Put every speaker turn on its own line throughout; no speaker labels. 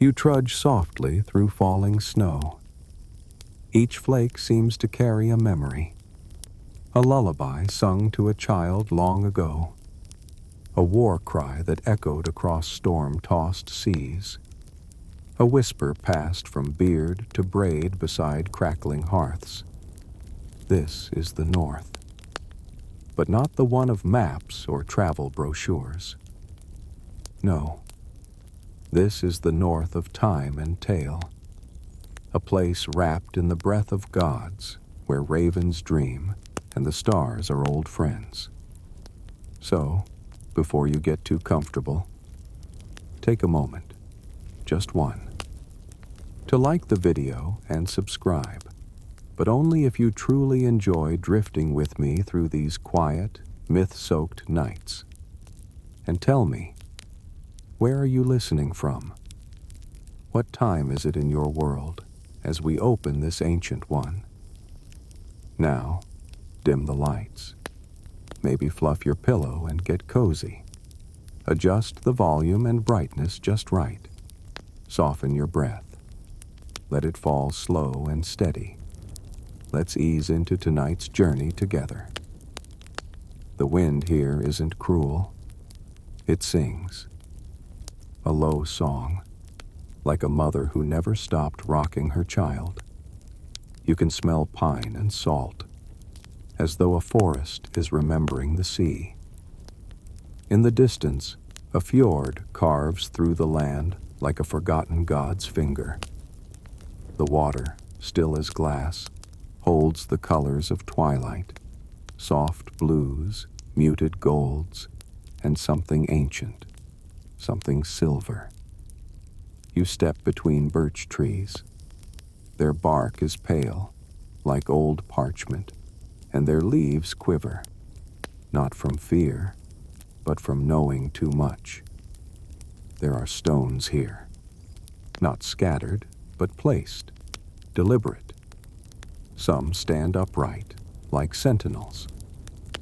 You trudge softly through falling snow. Each flake seems to carry a memory, a lullaby sung to a child long ago, a war cry that echoed across storm-tossed seas, a whisper passed from beard to braid beside crackling hearths. This is the North, but not the one of maps or travel brochures. No, this is the North of time and tale, a place wrapped in the breath of gods, where ravens dream and the stars are old friends. So, before you get too comfortable, take a moment, just one, to like the video and subscribe, but only if you truly enjoy drifting with me through these quiet, myth-soaked nights. And tell me, where are you listening from? What time is it in your world as we open this ancient one? Now, dim the lights. Maybe fluff your pillow and get cozy. Adjust the volume and brightness just right. Soften your breath. Let it fall slow and steady. Let's ease into tonight's journey together. The wind here isn't cruel. It sings. A low song, like a mother who never stopped rocking her child. You can smell pine and salt, as though a forest is remembering the sea. In the distance, a fjord carves through the land like a forgotten god's finger. The water, still as glass, holds the colors of twilight, soft blues, muted golds, and something ancient, something silver. You step between birch trees. Their bark is pale, like old parchment, and their leaves quiver, not from fear, but from knowing too much. There are stones here, not scattered, but placed, deliberate. Some stand upright, like sentinels.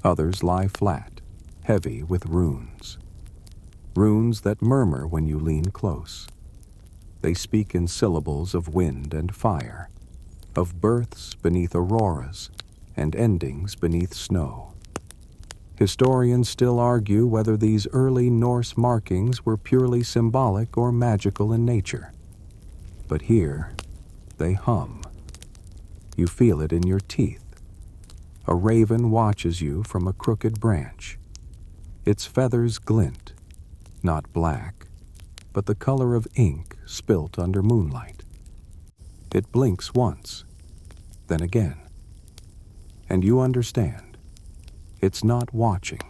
Others lie flat, heavy with runes. Runes that murmur when you lean close. They speak in syllables of wind and fire, of births beneath auroras and endings beneath snow. Historians still argue whether these early Norse markings were purely symbolic or magical in nature. But here, they hum. You feel it in your teeth. A raven watches you from a crooked branch. Its feathers glint, not black, but the color of ink spilt under moonlight. It blinks once, then again. And you understand. It's not watching.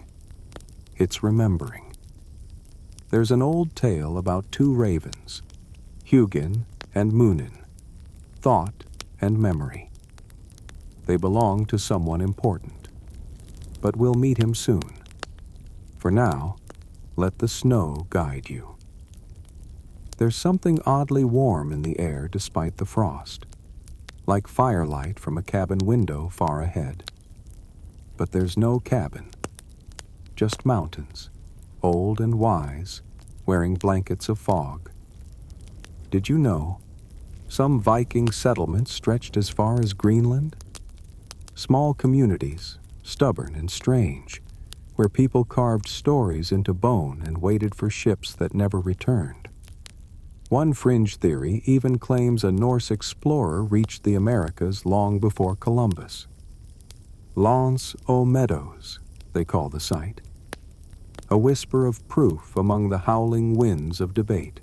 It's remembering. There's an old tale about two ravens, Hugin and Munin, thought and memory. They belong to someone important, but we'll meet him soon. For now, let the snow guide you. There's something oddly warm in the air despite the frost, like firelight from a cabin window far ahead. But there's no cabin, just mountains, old and wise, wearing blankets of fog. Did you know some Viking settlements stretched as far as Greenland? Small communities, stubborn and strange, where people carved stories into bone and waited for ships that never returned. One fringe theory even claims a Norse explorer reached the Americas long before Columbus. Lance o' Meadows, they call the site. A whisper of proof among the howling winds of debate.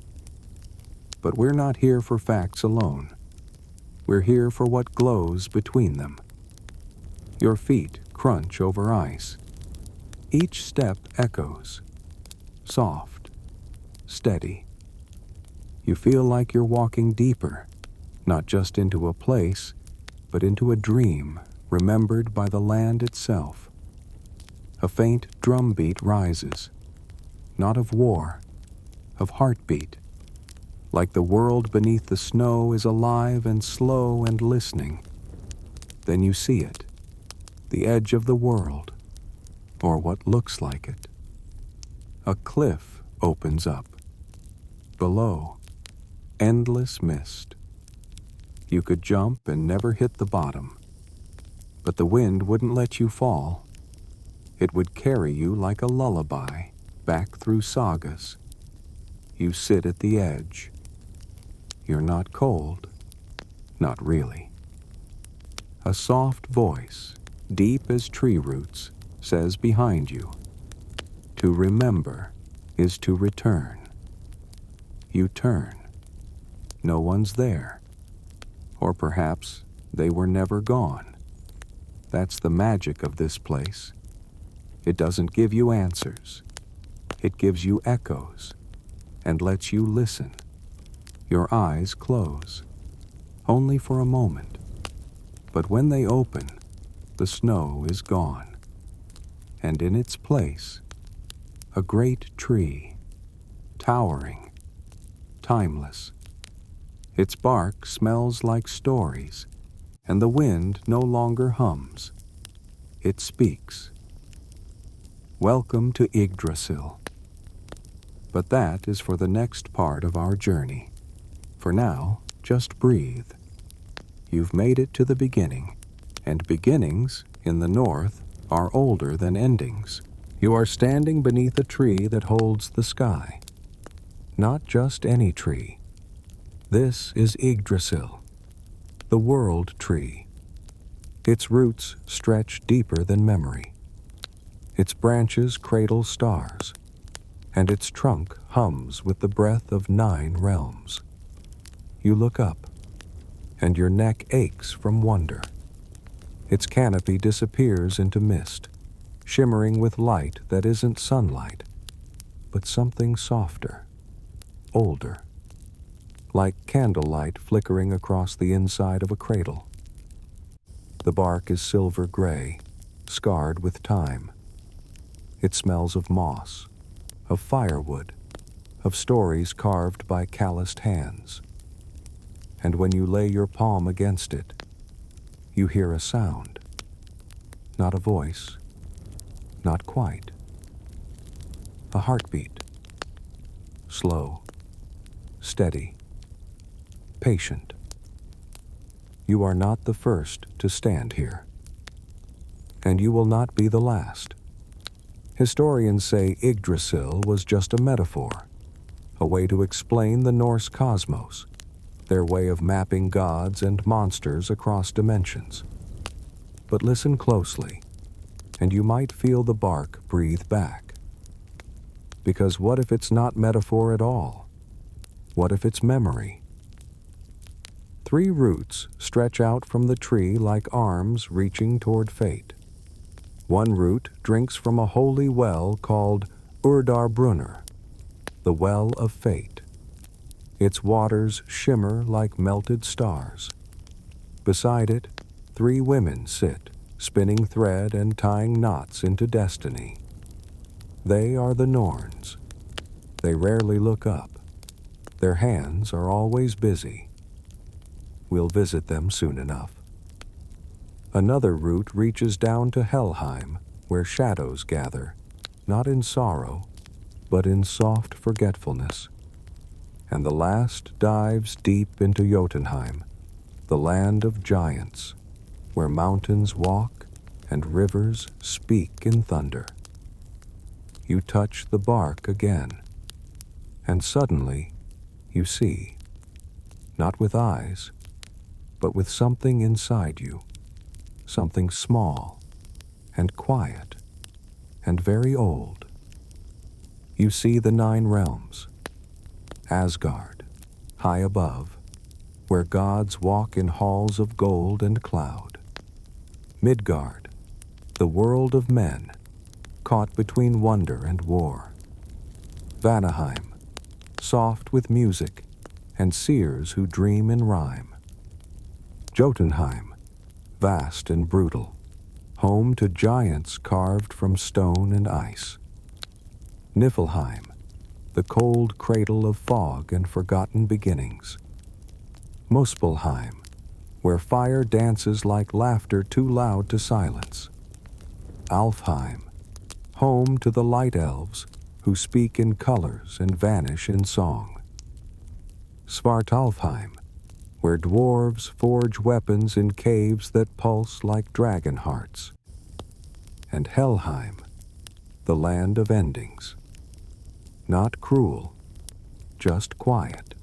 But we're not here for facts alone. We're here for what glows between them. Your feet crunch over ice. Each step echoes, soft, steady. You feel like you're walking deeper, not just into a place, but into a dream remembered by the land itself. A faint drumbeat rises, not of war, of heartbeat, like the world beneath the snow is alive and slow and listening. Then you see it, the edge of the world, or what looks like it. A cliff opens up. Below, endless mist. You could jump and never hit the bottom, but the wind wouldn't let you fall. It would carry you like a lullaby back through sagas. You sit at the edge. You're not cold, not really. A soft voice, deep as tree roots, says behind you, to remember is to return. You turn. No one's there. Or perhaps they were never gone. That's the magic of this place. It doesn't give you answers. It gives you echoes and lets you listen. Your eyes close, only for a moment. But when they open, the snow is gone. And in its place, a great tree, towering, timeless. Its bark smells like stories, and the wind no longer hums. It speaks. Welcome to Yggdrasil. But that is for the next part of our journey. For now, just breathe. You've made it to the beginning, and beginnings, in the north, are older than endings. You are standing beneath a tree that holds the sky. Not just any tree. This is Yggdrasil, the world tree. Its roots stretch deeper than memory. Its branches cradle stars, and its trunk hums with the breath of 9 realms. You look up, and your neck aches from wonder. Its canopy disappears into mist, shimmering with light that isn't sunlight, but something softer, older, like candlelight flickering across the inside of a cradle. The bark is silver gray, scarred with time. It smells of moss, of firewood, of stories carved by calloused hands. And when you lay your palm against it, you hear a sound. Not a voice, not quite. A heartbeat. Slow, steady, patient. You are not the first to stand here, and you will not be the last. Historians say Yggdrasil was just a metaphor, a way to explain the Norse cosmos, their way of mapping gods and monsters across dimensions. But listen closely, and you might feel the bark breathe back. Because what if it's not metaphor at all? What if it's memory? 3 roots stretch out from the tree like arms reaching toward fate. One root drinks from a holy well called Urdarbrunner, the well of fate. Its waters shimmer like melted stars. Beside it, 3 women sit, spinning thread and tying knots into destiny. They are the Norns. They rarely look up. Their hands are always busy. We'll visit them soon enough. Another root reaches down to Helheim, where shadows gather, not in sorrow, but in soft forgetfulness. And the last dives deep into Jotunheim, the land of giants, where mountains walk and rivers speak in thunder. You touch the bark again, and suddenly you see, not with eyes, but with something inside you, something small and quiet and very old. You see the 9 realms, Asgard, high above, where gods walk in halls of gold and cloud. Midgard, the world of men, caught between wonder and war. Vanaheim, soft with music and seers who dream in rhyme. Jotunheim, vast and brutal, home to giants carved from stone and ice. Niflheim, the cold cradle of fog and forgotten beginnings. Muspelheim, where fire dances like laughter too loud to silence. Alfheim, home to the light elves who speak in colors and vanish in song. Svartalfheim, where dwarves forge weapons in caves that pulse like dragon hearts. And Helheim, the land of endings. Not cruel, just quiet.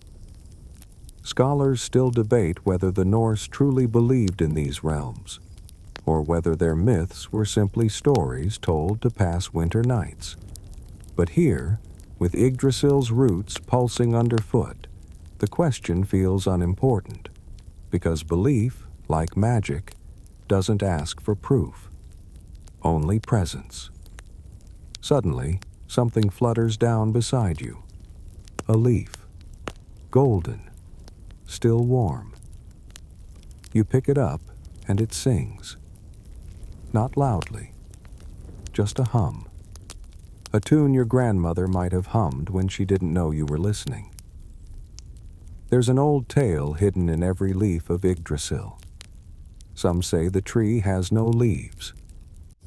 Scholars still debate whether the Norse truly believed in these realms, or whether their myths were simply stories told to pass winter nights. But here, with Yggdrasil's roots pulsing underfoot, the question feels unimportant, because belief, like magic, doesn't ask for proof, only presence. Suddenly, something flutters down beside you. A leaf, golden, still warm. You pick it up, and it sings. Not loudly, just a hum. A tune your grandmother might have hummed when she didn't know you were listening. There's an old tale hidden in every leaf of Yggdrasil. Some say the tree has no leaves.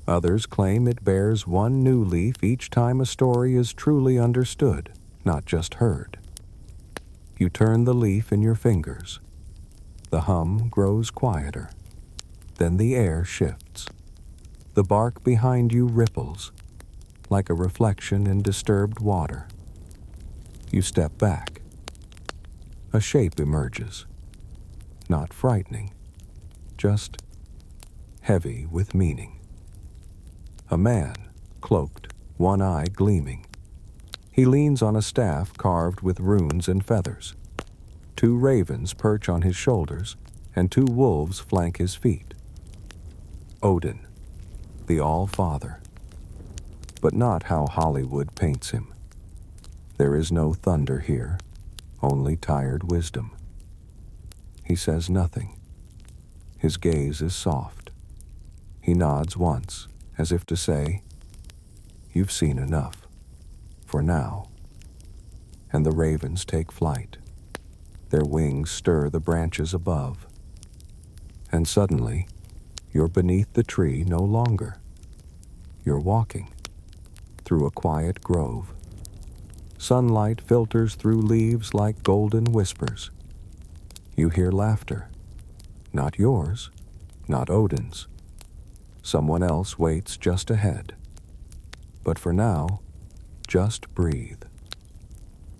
Others claim it bears one new leaf each time a story is truly understood, not just heard. You turn the leaf in your fingers. The hum grows quieter. Then the air shifts. The bark behind you ripples, like a reflection in disturbed water. You step back. A shape emerges. Not frightening, just heavy with meaning. A man, cloaked, one eye gleaming. He leans on a staff carved with runes and feathers. 2 ravens perch on his shoulders, and 2 wolves flank his feet. Odin, the All-Father. But not how Hollywood paints him. There is no thunder here, only tired wisdom. He says nothing. His gaze is soft. He nods once, as if to say, "You've seen enough, for now." And the ravens take flight. Their wings stir the branches above. And suddenly, you're beneath the tree no longer. You're walking through a quiet grove. Sunlight filters through leaves like golden whispers. You hear laughter. Not yours, not Odin's. Someone else waits just ahead. But for now, just breathe.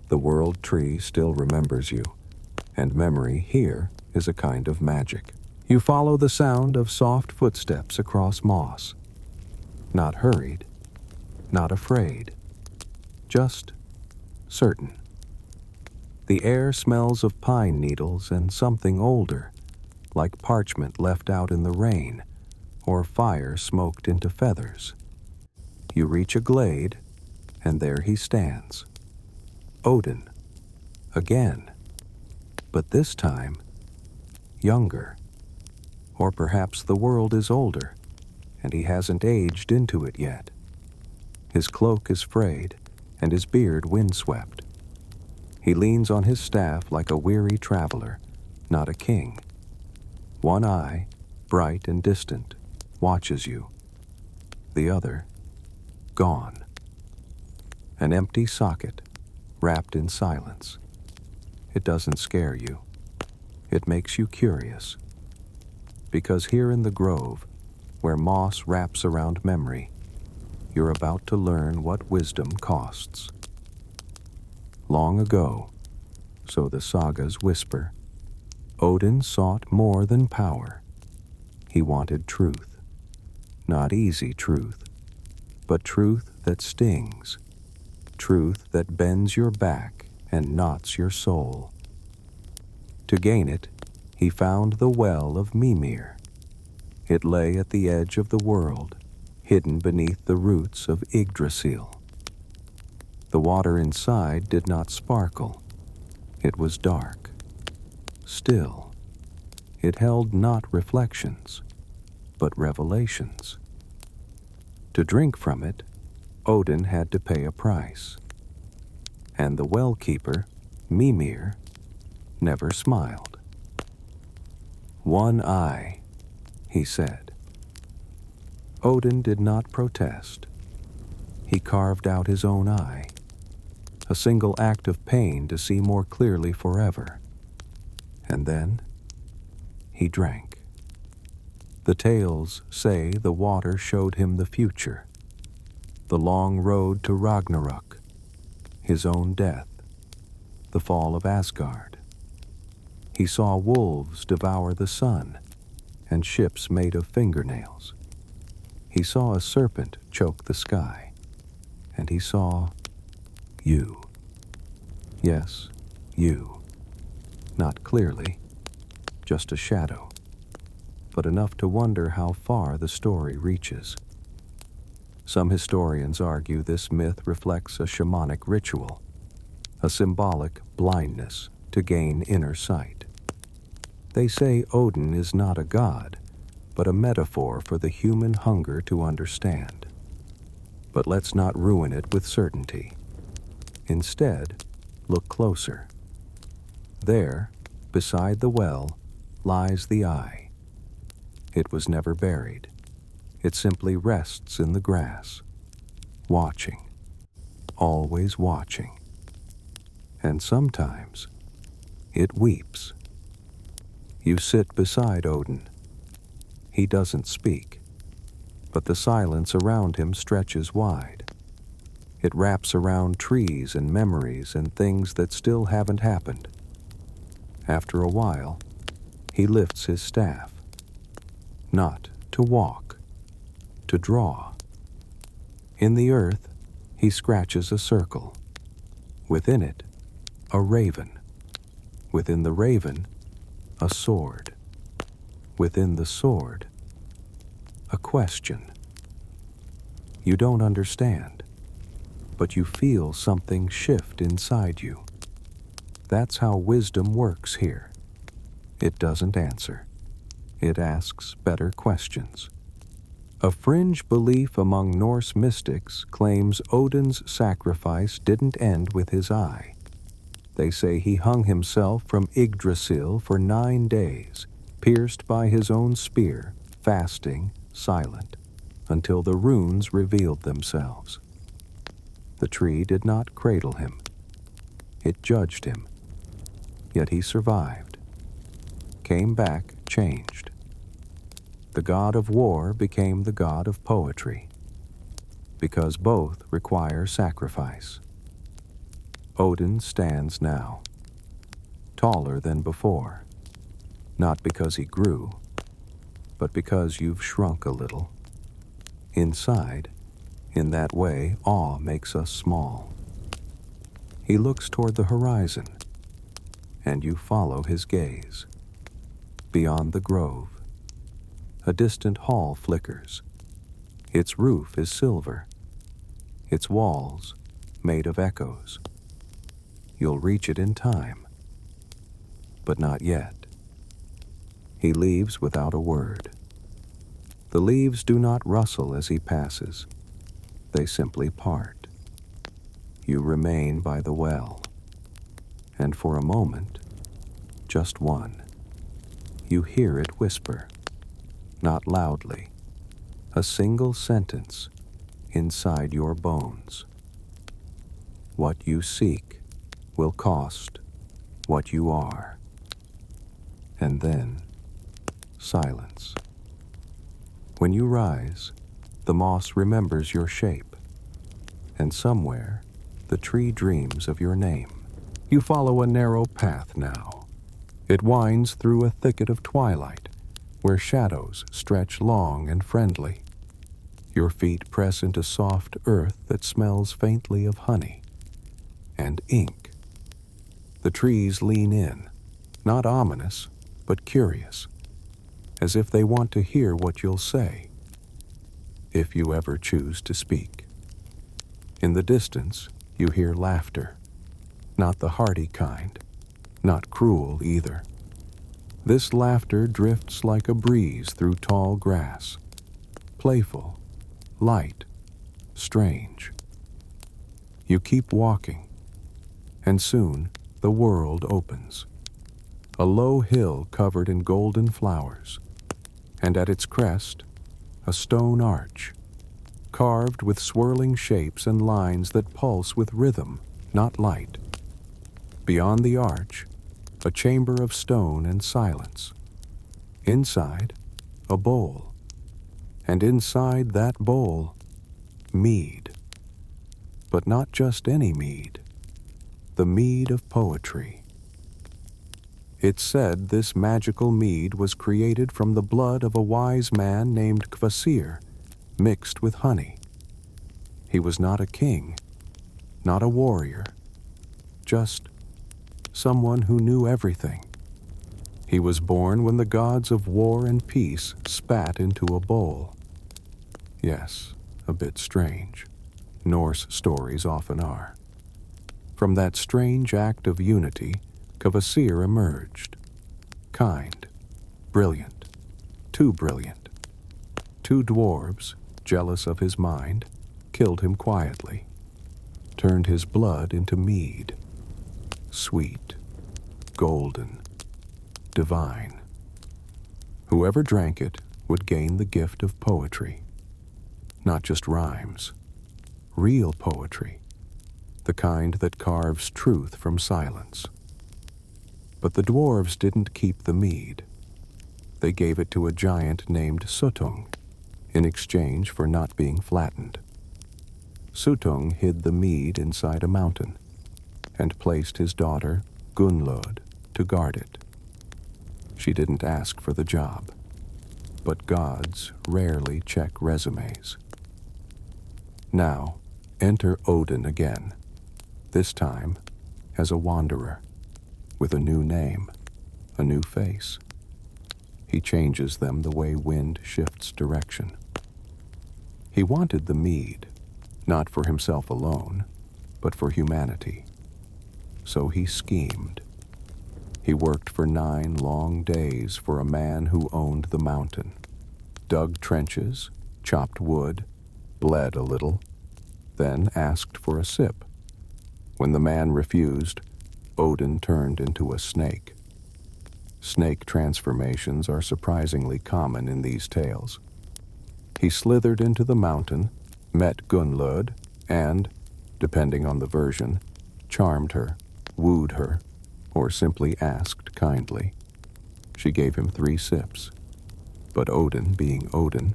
The world tree still remembers you, and memory here is a kind of magic. You follow the sound of soft footsteps across moss. Not hurried, not afraid, just certain. The air smells of pine needles and something older, like parchment left out in the rain, or fire smoked into feathers. You reach a glade, and there he stands. Odin, again, but this time, younger. Or perhaps the world is older, and he hasn't aged into it yet. His cloak is frayed, and his beard windswept. He leans on his staff like a weary traveler, not a king. One eye, bright and distant, watches you. The other, gone. An empty socket, wrapped in silence. It doesn't scare you. It makes you curious. Because here in the grove, where moss wraps around memory, you're about to learn what wisdom costs. Long ago, so the sagas whisper, Odin sought more than power. He wanted truth. Not easy truth, but truth that stings. Truth that bends your back and knots your soul. To gain it, he found the well of Mimir. It lay at the edge of the world, hidden beneath the roots of Yggdrasil. The water inside did not sparkle. It was dark. Still, it held not reflections, but revelations. To drink from it, Odin had to pay a price. And the well keeper, Mimir, never smiled. "One eye," he said. Odin did not protest. He carved out his own eye. a single act of pain to see more clearly forever. And then he drank. The tales say the water showed him the future, the long road to Ragnarok, his own death, the fall of Asgard. He saw wolves devour the sun and ships made of fingernails. He saw a serpent choke the sky, and he saw you. Yes, you. Not clearly, just a shadow, but enough to wonder how far the story reaches. Some historians argue this myth reflects a shamanic ritual, a symbolic blindness to gain inner sight. They say Odin is not a god, but a metaphor for the human hunger to understand. But let's not ruin it with certainty. Instead, look closer. There, beside the well, lies the eye. It was never buried. It simply rests in the grass, watching, always watching. And sometimes, it weeps. You sit beside Odin. He doesn't speak, but the silence around him stretches wide. It wraps around trees and memories and things that still haven't happened. After a while, he lifts his staff, not to walk, to draw. In the earth, he scratches a circle. Within it, a raven. Within the raven, a sword. Within the sword, a question. You don't understand, but you feel something shift inside you. That's how wisdom works here. It doesn't answer. It asks better questions. A fringe belief among Norse mystics claims Odin's sacrifice didn't end with his eye. They say he hung himself from Yggdrasil for 9 days, pierced by his own spear, fasting, silent, until the runes revealed themselves. The tree did not cradle him. It judged him. Yet he survived, came back changed. The god of war became the god of poetry, because both require sacrifice. Odin stands now, taller than before, not because he grew, but because you've shrunk a little. Inside, in that way, awe makes us small. He looks toward the horizon, and you follow his gaze. Beyond the grove, a distant hall flickers. Its roof is silver, its walls made of echoes. You'll reach it in time, but not yet. He leaves without a word. The leaves do not rustle as he passes. They simply part. You remain by the well, and for a moment, just one, you hear it whisper, not loudly, a single sentence inside your bones. What you seek will cost what you are. And then, silence. When you rise, the moss remembers your shape, and somewhere, the tree dreams of your name. You follow a narrow path now. It winds through a thicket of twilight, where shadows stretch long and friendly. Your feet press into soft earth that smells faintly of honey and ink. The trees lean in, not ominous, but curious, as if they want to hear what you'll say, if you ever choose to speak. In the distance, you hear laughter, not the hearty kind, not cruel either. This laughter drifts like a breeze through tall grass, playful, light, strange. You keep walking, and soon the world opens. A low hill covered in golden flowers, and at its crest, a stone arch, carved with swirling shapes and lines that pulse with rhythm. not light. Beyond the arch, a chamber of stone and silence. Inside, a bowl. And inside that bowl, mead. But not just any mead. The mead of poetry. It's said this magical mead was created from the blood of a wise man named Kvasir, mixed with honey. He was not a king, not a warrior, just someone who knew everything. He was born when the gods of war and peace spat into a bowl. Yes, a bit strange. Norse stories often are. From that strange act of unity, Kvasir emerged. Kind, brilliant, too brilliant. Two dwarves, jealous of his mind, killed him quietly, turned his blood into mead. Sweet, golden, divine. Whoever drank it would gain the gift of poetry. Not just rhymes, real poetry, the kind that carves truth from silence. But the dwarves didn't keep the mead. They gave it to a giant named Suttung in exchange for not being flattened. Suttung hid the mead inside a mountain and placed his daughter, Gunnlod, to guard it. She didn't ask for the job, but gods rarely check resumes. Now, enter Odin again, this time as a wanderer, with a new name, a new face. He changes them the way wind shifts direction. He wanted the mead, not for himself alone, but for humanity. So he schemed. He worked for 9 long days for a man who owned the mountain, dug trenches, chopped wood, bled a little, then asked for a sip. When the man refused, Odin turned into a snake. Snake transformations are surprisingly common in these tales. He slithered into the mountain, met Gunnlod, and, depending on the version, charmed her, wooed her, or simply asked kindly. She gave him 3 sips. But Odin, being Odin,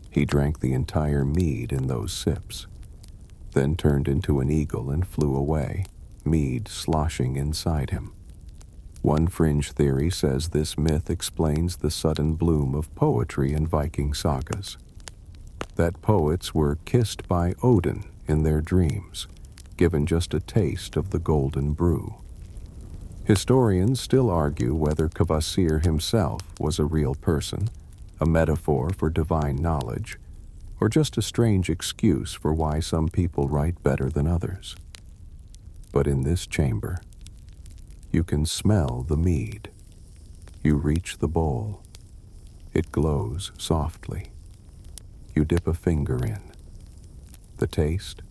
he drank the entire mead in those sips, then turned into an eagle and flew away, mead sloshing inside him. One fringe theory says this myth explains the sudden bloom of poetry in Viking sagas. That poets were kissed by Odin in their dreams, given just a taste of the golden brew. Historians still argue whether Kvasir himself was a real person, a metaphor for divine knowledge, or just a strange excuse for why some people write better than others. But in this chamber, you can smell the mead. You reach the bowl. It glows softly. You dip a finger in. The taste?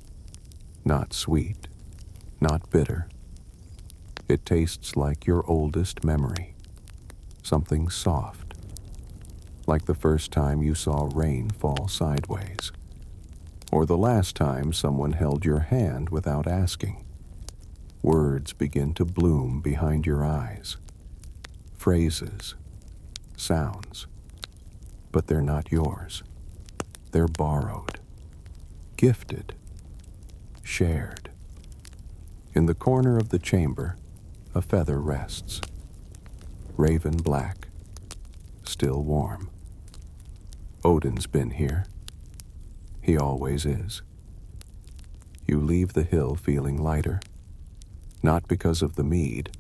Not sweet, not bitter. It tastes like your oldest memory. Something soft. Like the first time you saw rain fall sideways. Or the last time someone held your hand without asking. Words begin to bloom behind your eyes. Phrases, sounds. But they're not yours. They're borrowed, gifted, shared. In the corner of the chamber, a feather rests. Raven black, still warm. Odin's been here. He always is. You leave the hill feeling lighter, not because of the mead,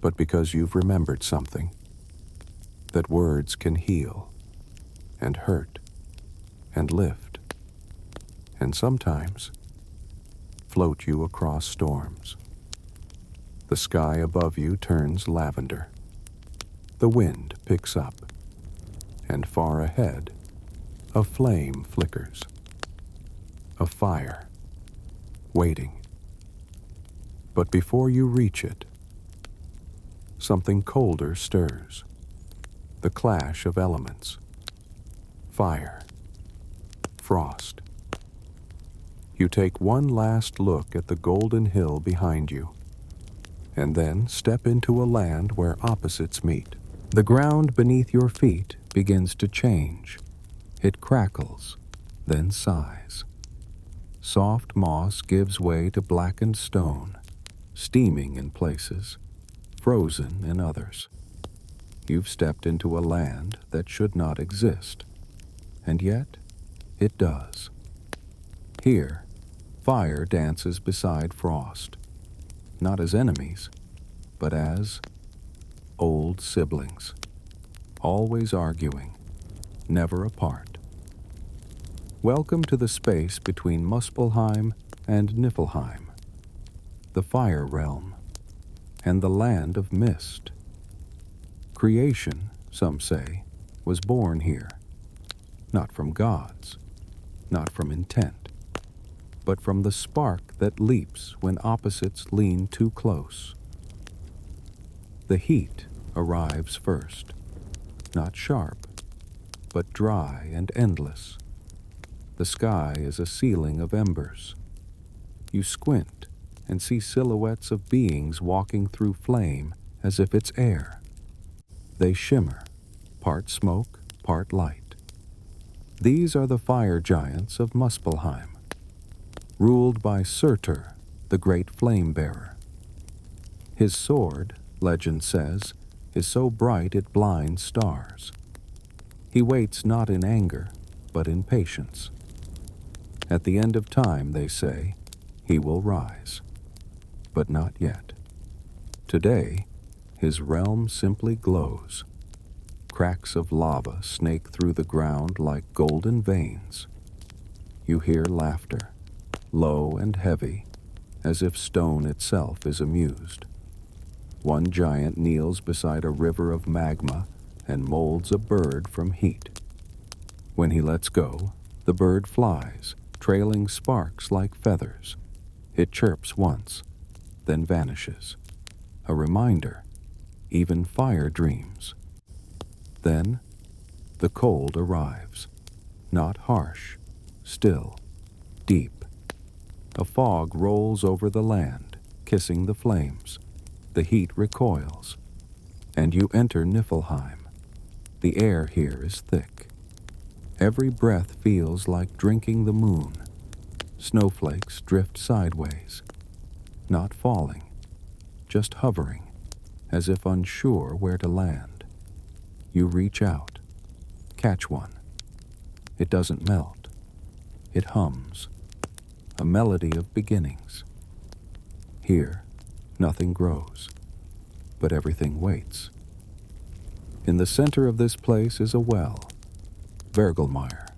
but because you've remembered something. That words can heal, and hurt, and lift, and sometimes float you across storms. The sky above you turns lavender. The wind picks up, and far ahead, a flame flickers. A fire, waiting. But before you reach it, something colder stirs. The clash of elements. Fire. Frost. You take one last look at the golden hill behind you, and then step into a land where opposites meet. The ground beneath your feet begins to change. It crackles, then sighs. Soft moss gives way to blackened stone, steaming in places, frozen in others. You've stepped into a land that should not exist, and yet it does. Here, fire dances beside frost, not as enemies, but as old siblings, always arguing, never apart. Welcome to the space between Muspelheim and Niflheim, the fire realm, and the land of mist. Creation, some say, was born here, not from gods, not from intent, but from the spark that leaps when opposites lean too close. The heat arrives first, not sharp, but dry and endless. The sky is a ceiling of embers. You squint and see silhouettes of beings walking through flame as if it's air. They shimmer, part smoke, part light. These are the fire giants of Muspelheim, ruled by Surtur, the great flame-bearer. His sword, legend says, is so bright it blinds stars. He waits not in anger, but in patience. At the end of time, they say, he will rise. But not yet. Today, his realm simply glows. Cracks of lava snake through the ground like golden veins. You hear laughter, low and heavy, as if stone itself is amused. One giant kneels beside a river of magma and molds a bird from heat. When he lets go, the bird flies, trailing sparks like feathers. It chirps once, then vanishes. A reminder, even fire dreams. Then, the cold arrives. Not harsh, still, deep. A fog rolls over the land, kissing the flames. The heat recoils, and you enter Niflheim. The air here is thick. Every breath feels like drinking the moon. Snowflakes drift sideways, not falling, just hovering, as if unsure where to land. You reach out, catch one. It doesn't melt. It hums, a melody of beginnings. Here, nothing grows, but everything waits. In the center of this place is a well, Vergelmire,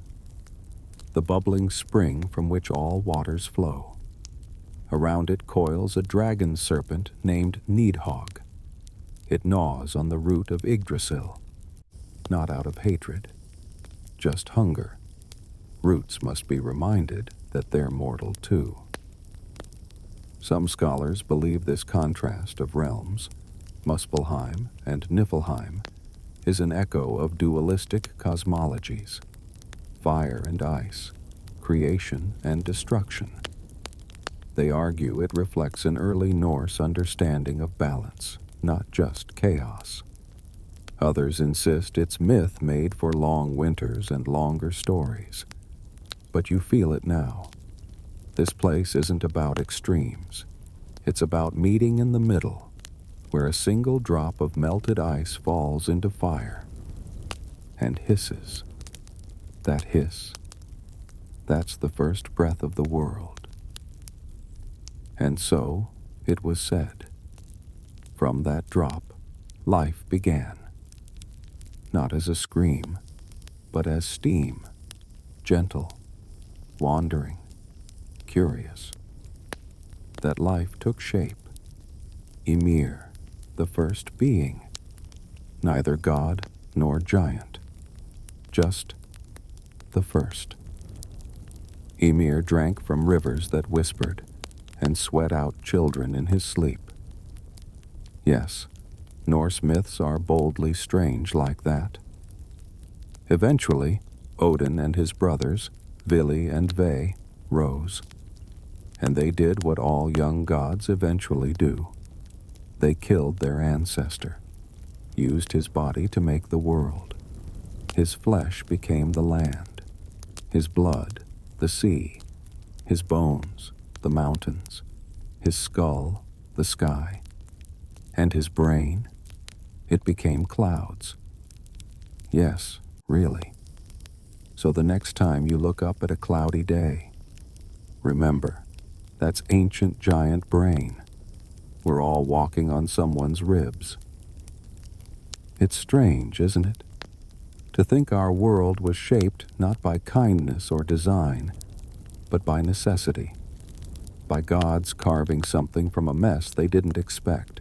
the bubbling spring from which all waters flow. Around it coils a dragon serpent named Needhog. It gnaws on the root of Yggdrasil, not out of hatred, just hunger. Roots must be reminded that they're mortal too. Some scholars believe this contrast of realms, Muspelheim and Niflheim, is an echo of dualistic cosmologies, fire and ice, creation and destruction. They argue it reflects an early Norse understanding of balance, not just chaos. Others insist it's myth made for long winters and longer stories. But you feel it now. This place isn't about extremes. It's about meeting in the middle, where a single drop of melted ice falls into fire and hisses. That hiss, that's the first breath of the world. And so it was said. From that drop, life began. Not as a scream, but as steam, gentle, wandering, curious. That life took shape. Ymir, the first being, neither god nor giant, just the first. Ymir drank from rivers that whispered and sweat out children in his sleep. Yes, Norse myths are boldly strange like that. Eventually, Odin and his brothers, Vili and Ve, rose, And they did what all young gods eventually do. They killed their ancestor, used his body to make the world. His flesh became the land, his blood, the sea, his bones, the mountains, his skull, the sky, and his brain, it became clouds. Yes, really. So the next time you look up at a cloudy day, remember, that's ancient giant brain. We're all walking on someone's ribs. It's strange, isn't it? To think our world was shaped not by kindness or design, but by necessity, by gods carving something from a mess they didn't expect.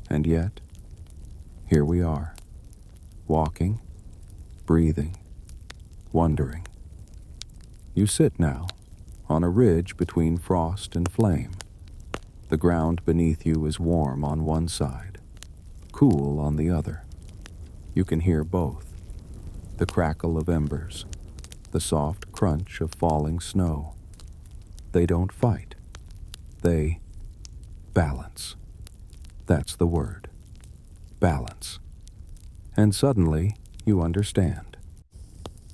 And yet, here we are, walking, breathing, wondering. You sit now, on a ridge between frost and flame. The ground beneath you is warm on one side, cool on the other. You can hear both, the crackle of embers, the soft crunch of falling snow. They don't fight. They balance. That's the word. Balance. And suddenly, you understand.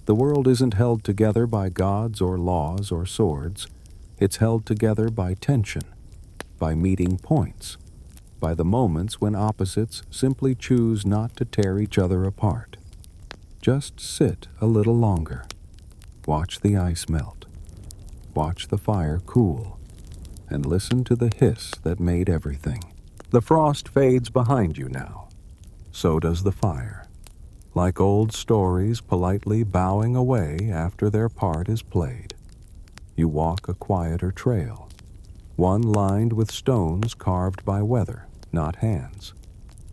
The world isn't held together by gods or laws or swords. It's held together by tension, by meeting points, by the moments when opposites simply choose not to tear each other apart. Just sit a little longer. Watch the ice melt. Watch the fire cool. And listen to the hiss that made everything. The frost fades behind you now. So does the fire. Like old stories politely bowing away after their part is played. You walk a quieter trail, one lined with stones carved by weather, not hands.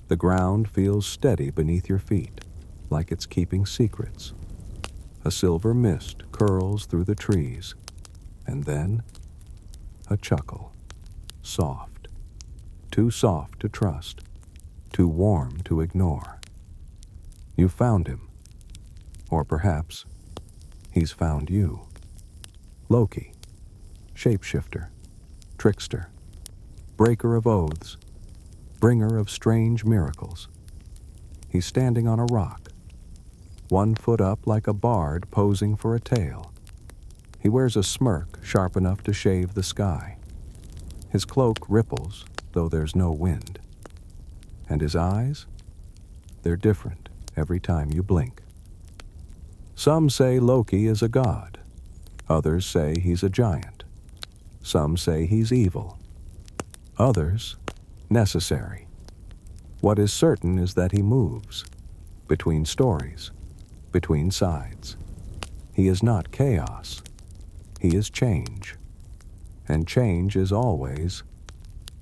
The ground feels steady beneath your feet, like it's keeping secrets. A silver mist curls through the trees, and then a chuckle, soft, too soft to trust, too warm to ignore. You found him, or perhaps he's found you. Loki, shapeshifter, trickster, breaker of oaths, bringer of strange miracles. He's standing on a rock, 1 foot up like a bard posing for a tale. He wears a smirk sharp enough to shave the sky. His cloak ripples, though there's no wind. And his eyes? They're different every time you blink. Some say Loki is a god. Others say he's a giant. Some say he's evil. Others, necessary. What is certain is that he moves, between stories, between sides. He is not chaos. He is change. And change is always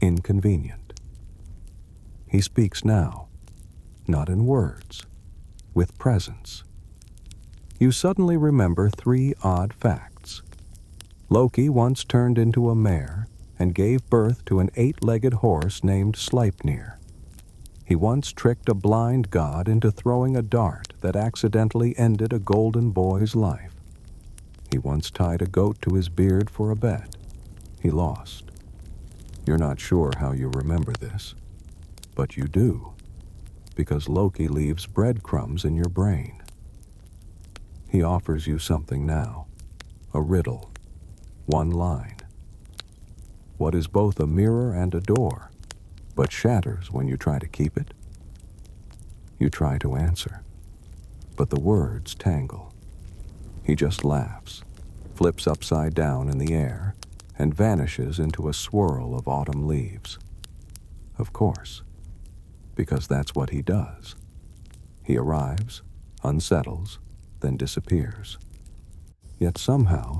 inconvenient. He speaks now, not in words, with presence. You suddenly remember 3 odd facts. Loki once turned into a mare and gave birth to an 8-legged horse named Sleipnir. He once tricked a blind god into throwing a dart that accidentally ended a golden boy's life. He once tied a goat to his beard for a bet. He lost. You're not sure how you remember this, but you do, because Loki leaves breadcrumbs in your brain. He offers you something now, a riddle, 1 line. What is both a mirror and a door, but shatters when you try to keep it? You try to answer, but the words tangle. He just laughs, flips upside down in the air, and vanishes into a swirl of autumn leaves. Of course, because that's what he does. He arrives, unsettles, then disappears. Yet somehow,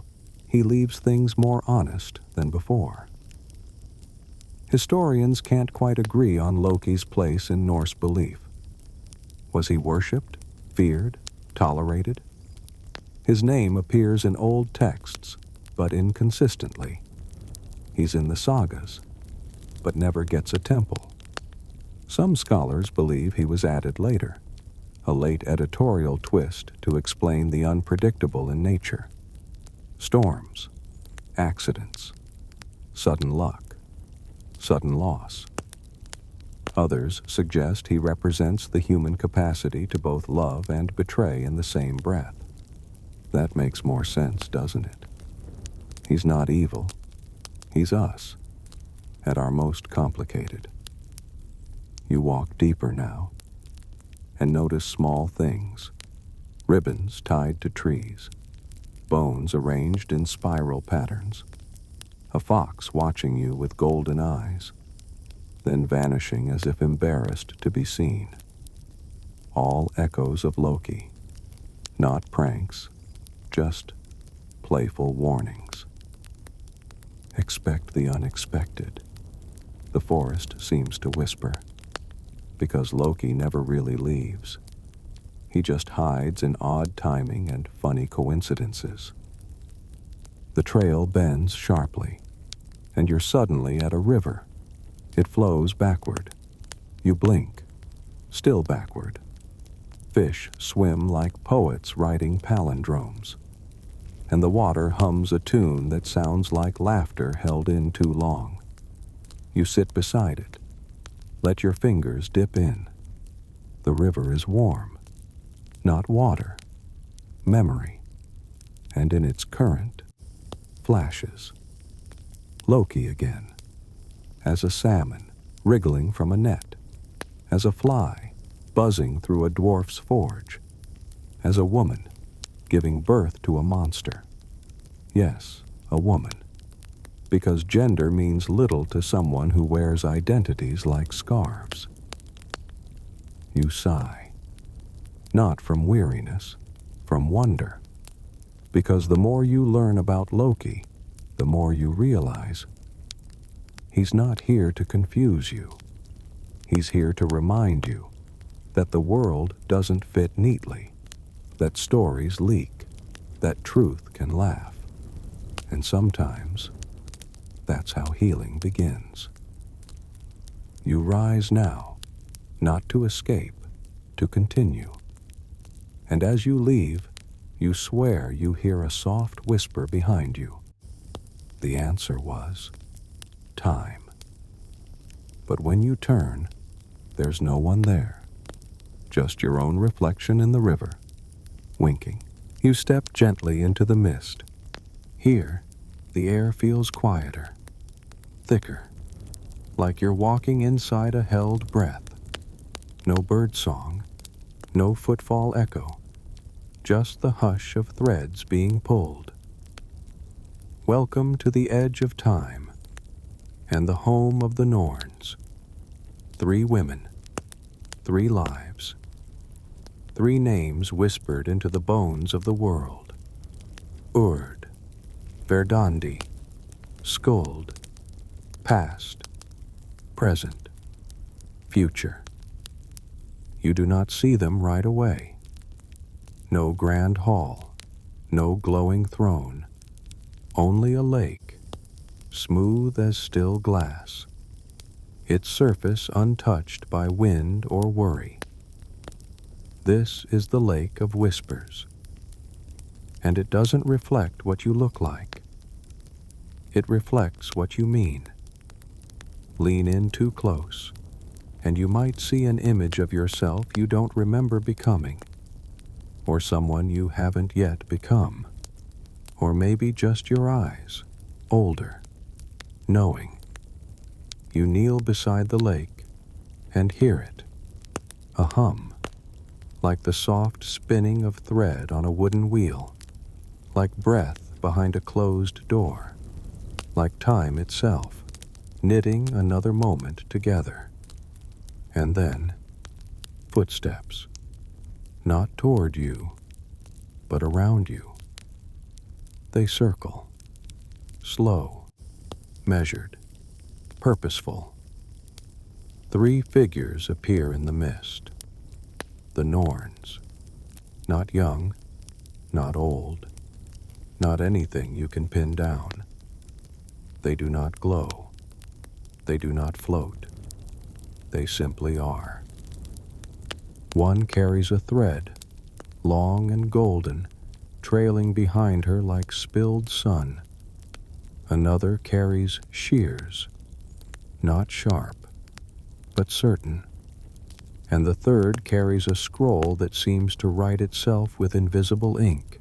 he leaves things more honest than before. Historians can't quite agree on Loki's place in Norse belief. Was he worshipped, feared, tolerated? His name appears in old texts, but inconsistently. He's in the sagas, but never gets a temple. Some scholars believe he was added later, a late editorial twist to explain the unpredictable in nature. Storms, accidents, sudden luck, sudden loss. Others suggest he represents the human capacity to both love and betray in the same breath. That makes more sense, doesn't it? He's not evil. He's us, at our most complicated. You walk deeper now, and notice small things. Ribbons tied to trees, bones arranged in spiral patterns, a fox watching you with golden eyes, then vanishing as if embarrassed to be seen. All echoes of Loki, not pranks, just playful warnings. Expect the unexpected, the forest seems to whisper, because Loki never really leaves. He just hides in odd timing and funny coincidences. The trail bends sharply, and you're suddenly at a river. It flows backward. You blink, still backward. Fish swim like poets writing palindromes, and the water hums a tune that sounds like laughter held in too long. You sit beside it. Let your fingers dip in. The river is warm, not water, memory, and in its current, flashes. Loki again, as a salmon wriggling from a net, as a fly buzzing through a dwarf's forge, as a woman giving birth to a monster. Yes, a woman, because gender means little to someone who wears identities like scarves. You sigh, not from weariness, from wonder, because the more you learn about Loki, the more you realize he's not here to confuse you. He's here to remind you that the world doesn't fit neatly, that stories leak, that truth can laugh, and sometimes that's how healing begins. You rise now, not to escape, to continue. And as you leave, you swear you hear a soft whisper behind you. The answer was time. But when you turn, there's no one there, just your own reflection in the river, winking. You step gently into the mist. Here, the air feels quieter, thicker, like you're walking inside a held breath. No bird song, no footfall echo, just the hush of threads being pulled. Welcome to the edge of time, and the home of the Norns. 3 women, 3 lives, 3 names whispered into the bones of the world. Urd, Verdandi, Skuld, past, present, future. You do not see them right away. No grand hall, no glowing throne, only a lake, smooth as still glass, its surface untouched by wind or worry. This is the lake of whispers, and it doesn't reflect what you look like. It reflects what you mean. Lean in too close, and you might see an image of yourself you don't remember becoming, or someone you haven't yet become, or maybe just your eyes, older, knowing. You kneel beside the lake and hear it, a hum, like the soft spinning of thread on a wooden wheel, like breath behind a closed door, like time itself, knitting another moment together. And then, footsteps, not toward you, but around you. They circle, slow, measured, purposeful. 3 figures appear in the mist. The Norns, not young, not old, not anything you can pin down. They do not glow. They do not float. They simply are. One carries a thread, long and golden, trailing behind her like spilled sun. Another carries shears, not sharp, but certain. And the third carries a scroll that seems to write itself with invisible ink.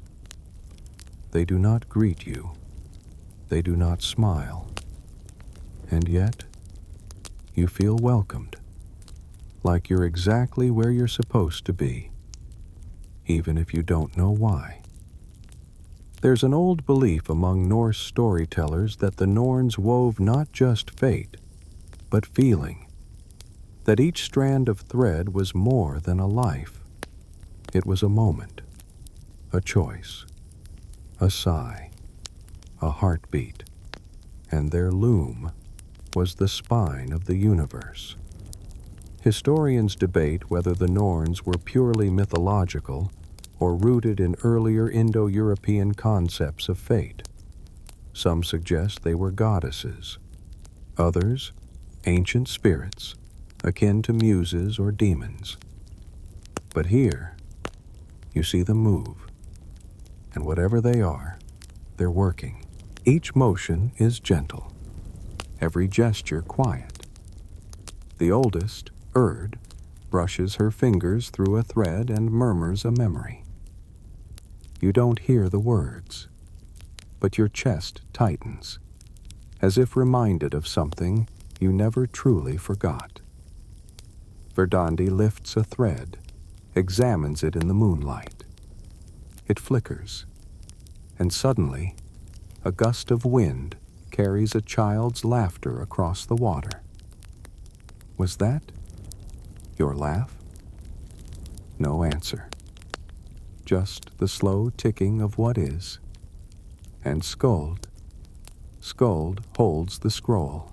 They do not greet you. They do not smile. And yet, you feel welcomed, like you're exactly where you're supposed to be, even if you don't know why. There's an old belief among Norse storytellers that the Norns wove not just fate, but feeling, that each strand of thread was more than a life. It was a moment, a choice, a sigh, a heartbeat, and their loom was the spine of the universe. Historians debate whether the Norns were purely mythological or rooted in earlier Indo-European concepts of fate. Some suggest they were goddesses. Others, ancient spirits, akin to muses or demons. But here, you see them move, and whatever they are, they're working. Each motion is gentle, every gesture quiet. The oldest, Urd, brushes her fingers through a thread and murmurs a memory. You don't hear the words, but your chest tightens, as if reminded of something you never truly forgot. Verdandi lifts a thread, examines it in the moonlight. It flickers, and suddenly, a gust of wind carries a child's laughter across the water. Was that your laugh? No answer. Just the slow ticking of what is. And Skuld holds the scroll.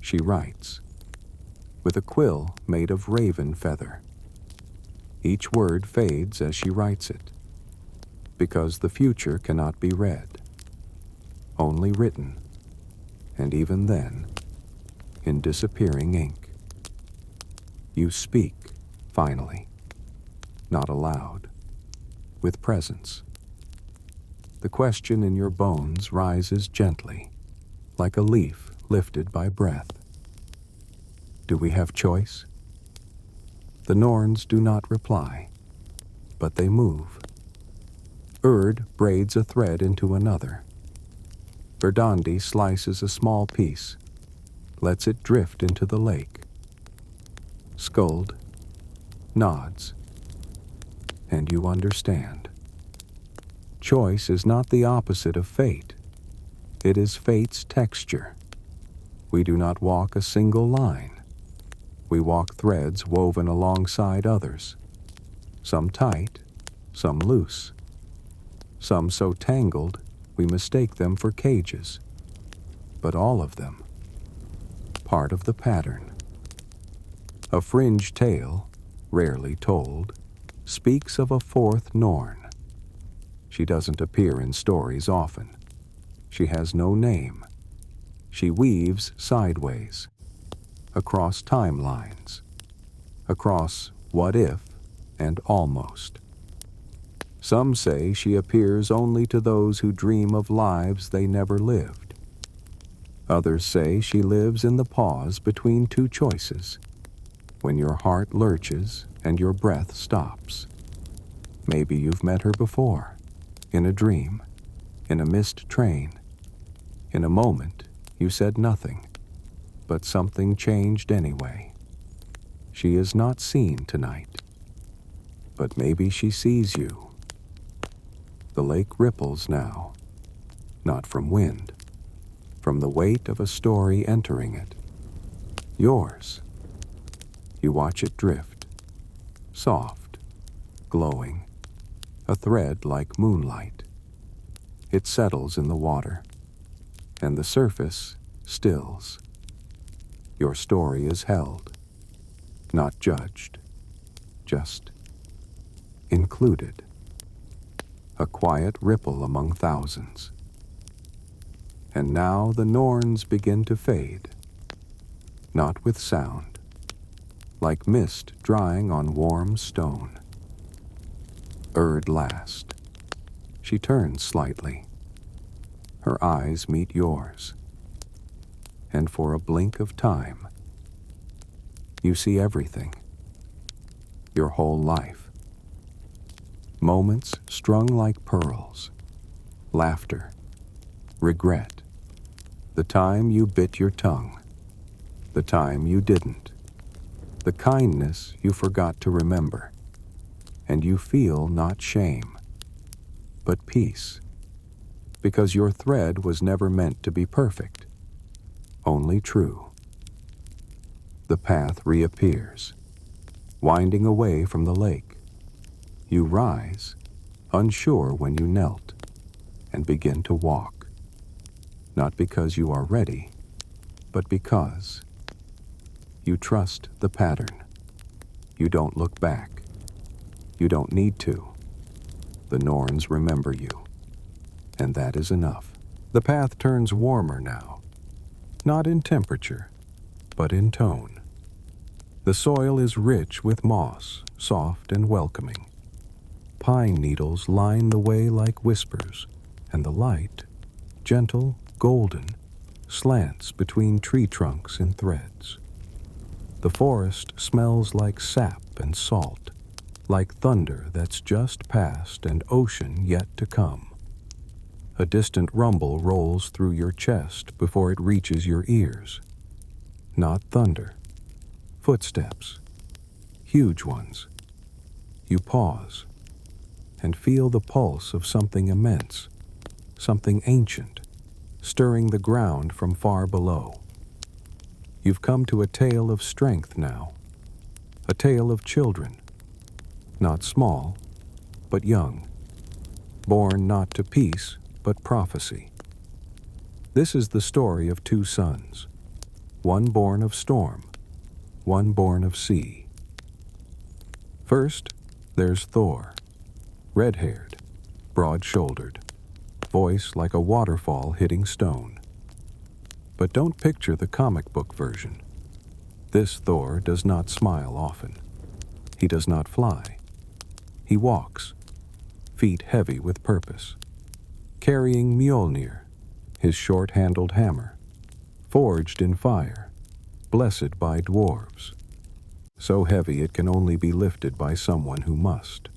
She writes, with a quill made of raven feather. Each word fades as she writes it, because the future cannot be read, only written, and even then, in disappearing ink. You speak, finally, not aloud, with presence. The question in your bones rises gently, like a leaf lifted by breath. Do we have choice? The Norns do not reply, but they move. Urd braids a thread into another. Verdandi slices a small piece, lets it drift into the lake. Skuld nods, and you understand. Choice is not the opposite of fate. It is fate's texture. We do not walk a single line. We walk threads woven alongside others, some tight, some loose, some so tangled we mistake them for cages, but all of them part of the pattern. A fringe tale, rarely told, speaks of a fourth Norn. She doesn't appear in stories often. She has no name. She weaves sideways, across timelines, across what if and almost. Some say she appears only to those who dream of lives they never lived. Others say she lives in the pause between two choices, when your heart lurches and your breath stops. Maybe you've met her before, in a dream, in a missed train. In a moment, you said nothing, but something changed anyway. She is not seen tonight, but maybe she sees you. The lake ripples now, not from wind, from the weight of a story entering it. Yours. You watch it drift, soft, glowing, a thread like moonlight. It settles in the water, and the surface stills. Your story is held, not judged, just included. A quiet ripple among thousands. And now the Norns begin to fade, not with sound, like mist drying on warm stone. Urd last. She turns slightly. Her eyes meet yours, and for a blink of time, you see everything, your whole life. Moments strung like pearls, laughter, regret, the time you bit your tongue, the time you didn't, the kindness you forgot to remember, and you feel not shame, but peace, because your thread was never meant to be perfect, only true. The path reappears, winding away from the lake. You rise, unsure when you knelt, and begin to walk, not because you are ready, but because you trust the pattern. You don't look back. You don't need to. The Norns remember you, and that is enough. The path turns warmer now, not in temperature, but in tone. The soil is rich with moss, soft and welcoming. Pine needles line the way like whispers, and the light, gentle, golden, slants between tree trunks in threads. The forest smells like sap and salt, like thunder that's just passed and ocean yet to come. A distant rumble rolls through your chest before it reaches your ears. Not thunder. Footsteps. Huge ones. You pause and feel the pulse of something immense, something ancient, stirring the ground from far below. You've come to a tale of strength now, a tale of children, not small, but young, born not to peace, but prophecy. This is the story of two sons, one born of storm, one born of sea. First, there's Thor, red-haired, broad-shouldered, voice like a waterfall hitting stone. But don't picture the comic book version. This Thor does not smile often. He does not fly. He walks, feet heavy with purpose, carrying Mjolnir, his short-handled hammer, forged in fire, blessed by dwarves, so heavy it can only be lifted by someone who must,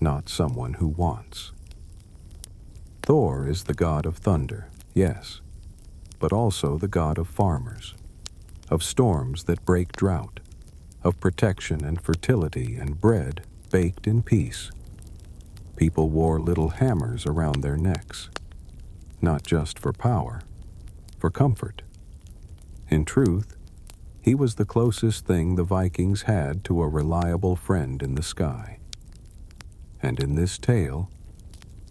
not someone who wants. Thor is the god of thunder, yes, but also the god of farmers, of storms that break drought, of protection and fertility and bread baked in peace. People wore little hammers around their necks, not just for power, for comfort. In truth, he was the closest thing the Vikings had to a reliable friend in the sky. And in this tale,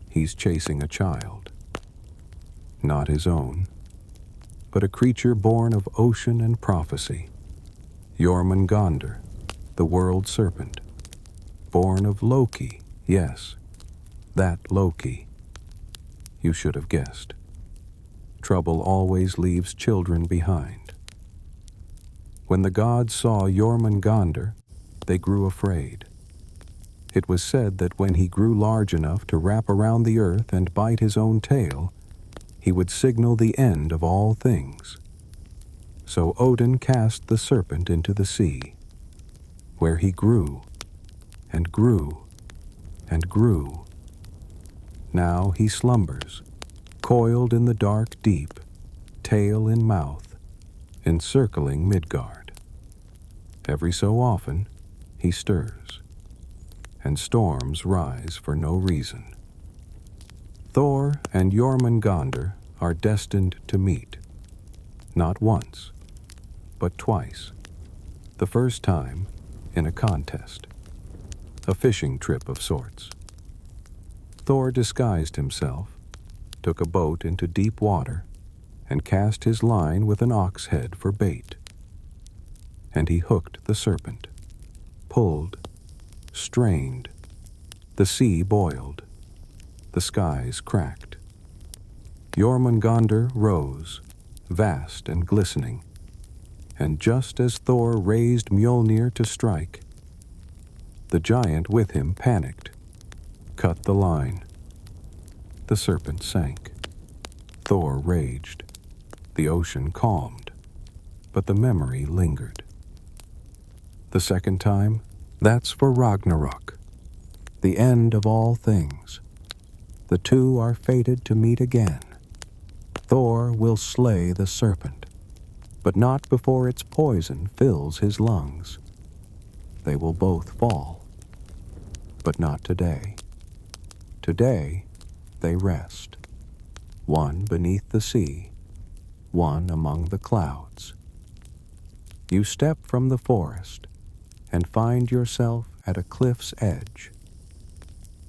he's chasing a child. Not his own, but a creature born of ocean and prophecy. Jormungandr, the world serpent. Born of Loki, yes, that Loki. You should have guessed. Trouble always leaves children behind. When the gods saw Jormungandr, they grew afraid. It was said that when he grew large enough to wrap around the earth and bite his own tail, he would signal the end of all things. So Odin cast the serpent into the sea, where he grew and grew and grew. Now he slumbers, coiled in the dark deep, tail in mouth, encircling Midgard. Every so often, he stirs, and storms rise for no reason. Thor and Jormungandr are destined to meet, not once, but twice. The first time in a contest, a fishing trip of sorts. Thor disguised himself, took a boat into deep water, and cast his line with an ox head for bait. And he hooked the serpent, pulled, strained. The sea boiled. The skies cracked. Jormungandr rose, vast and glistening, and just as Thor raised Mjolnir to strike, the giant with him panicked, cut the line. The serpent sank. Thor raged. The ocean calmed, but the memory lingered. The second time, that's for Ragnarok, the end of all things. The two are fated to meet again. Thor will slay the serpent, but not before its poison fills his lungs. They will both fall, but not today. Today, they rest, one beneath the sea, one among the clouds. You step from the forest and find yourself at a cliff's edge.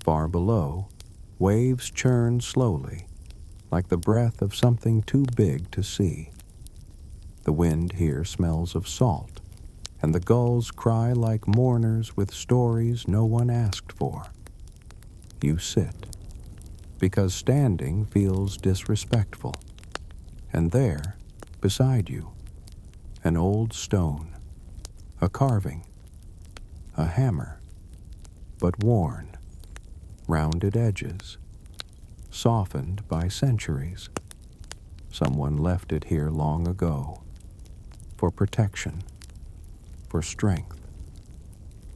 Far below, waves churn slowly, like the breath of something too big to see. The wind here smells of salt, and the gulls cry like mourners with stories no one asked for. You sit, because standing feels disrespectful, and there, beside you, an old stone, a carving, a hammer, but worn, rounded edges, softened by centuries. Someone left it here long ago, for protection, for strength,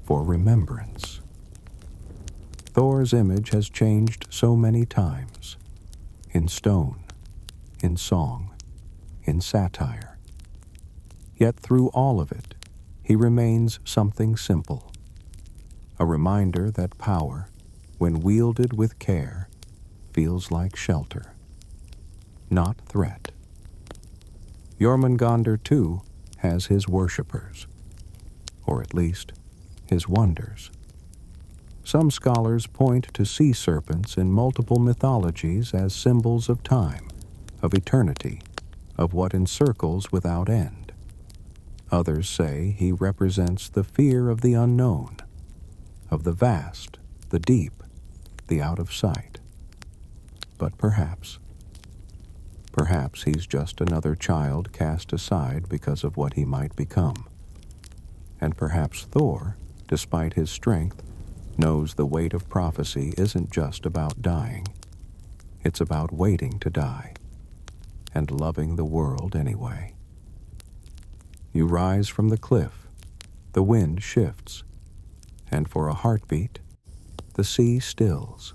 for remembrance. Thor's image has changed so many times, in stone, in song, in satire. Yet through all of it, he remains something simple, a reminder that power, when wielded with care, feels like shelter, not threat. Jormungandr, too, has his worshippers, or at least his wonders. Some scholars point to sea serpents in multiple mythologies as symbols of time, of eternity, of what encircles without end. Others say he represents the fear of the unknown, of the vast, the deep, the out of sight. But perhaps he's just another child cast aside because of what he might become. And perhaps Thor, despite his strength, knows the weight of prophecy isn't just about dying. It's about waiting to die, and loving the world anyway. You rise from the cliff, the wind shifts, and for a heartbeat, the sea stills.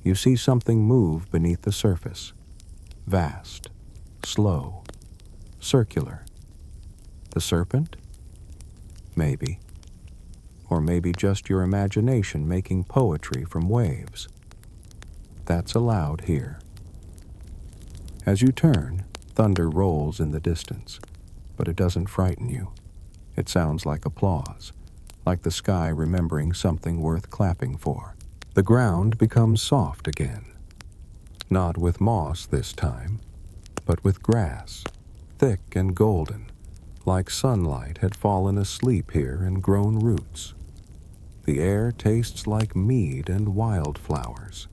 You see something move beneath the surface, vast, slow, circular. The serpent? Maybe. Or maybe just your imagination making poetry from waves. That's allowed here. As you turn, thunder rolls in the distance, but it doesn't frighten you. It sounds like applause, like the sky remembering something worth clapping for. The ground becomes soft again. Not with moss this time, but with grass, thick and golden, like sunlight had fallen asleep here and grown roots. The air tastes like mead and wildflowers.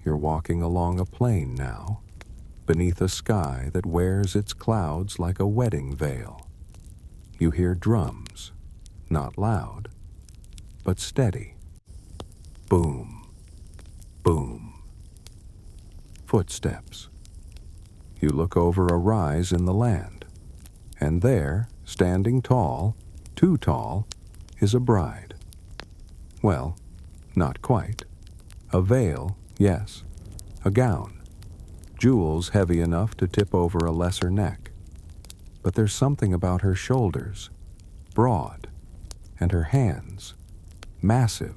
You're walking along a plain now, beneath a sky that wears its clouds like a wedding veil. You hear drums, not loud, but steady. Boom, boom. Footsteps. You look over a rise in the land, and there, standing tall, too tall, is a bride. Well, not quite. A veil, yes. A gown. Jewels heavy enough to tip over a lesser neck. But there's something about her shoulders, broad, and her hands, massive,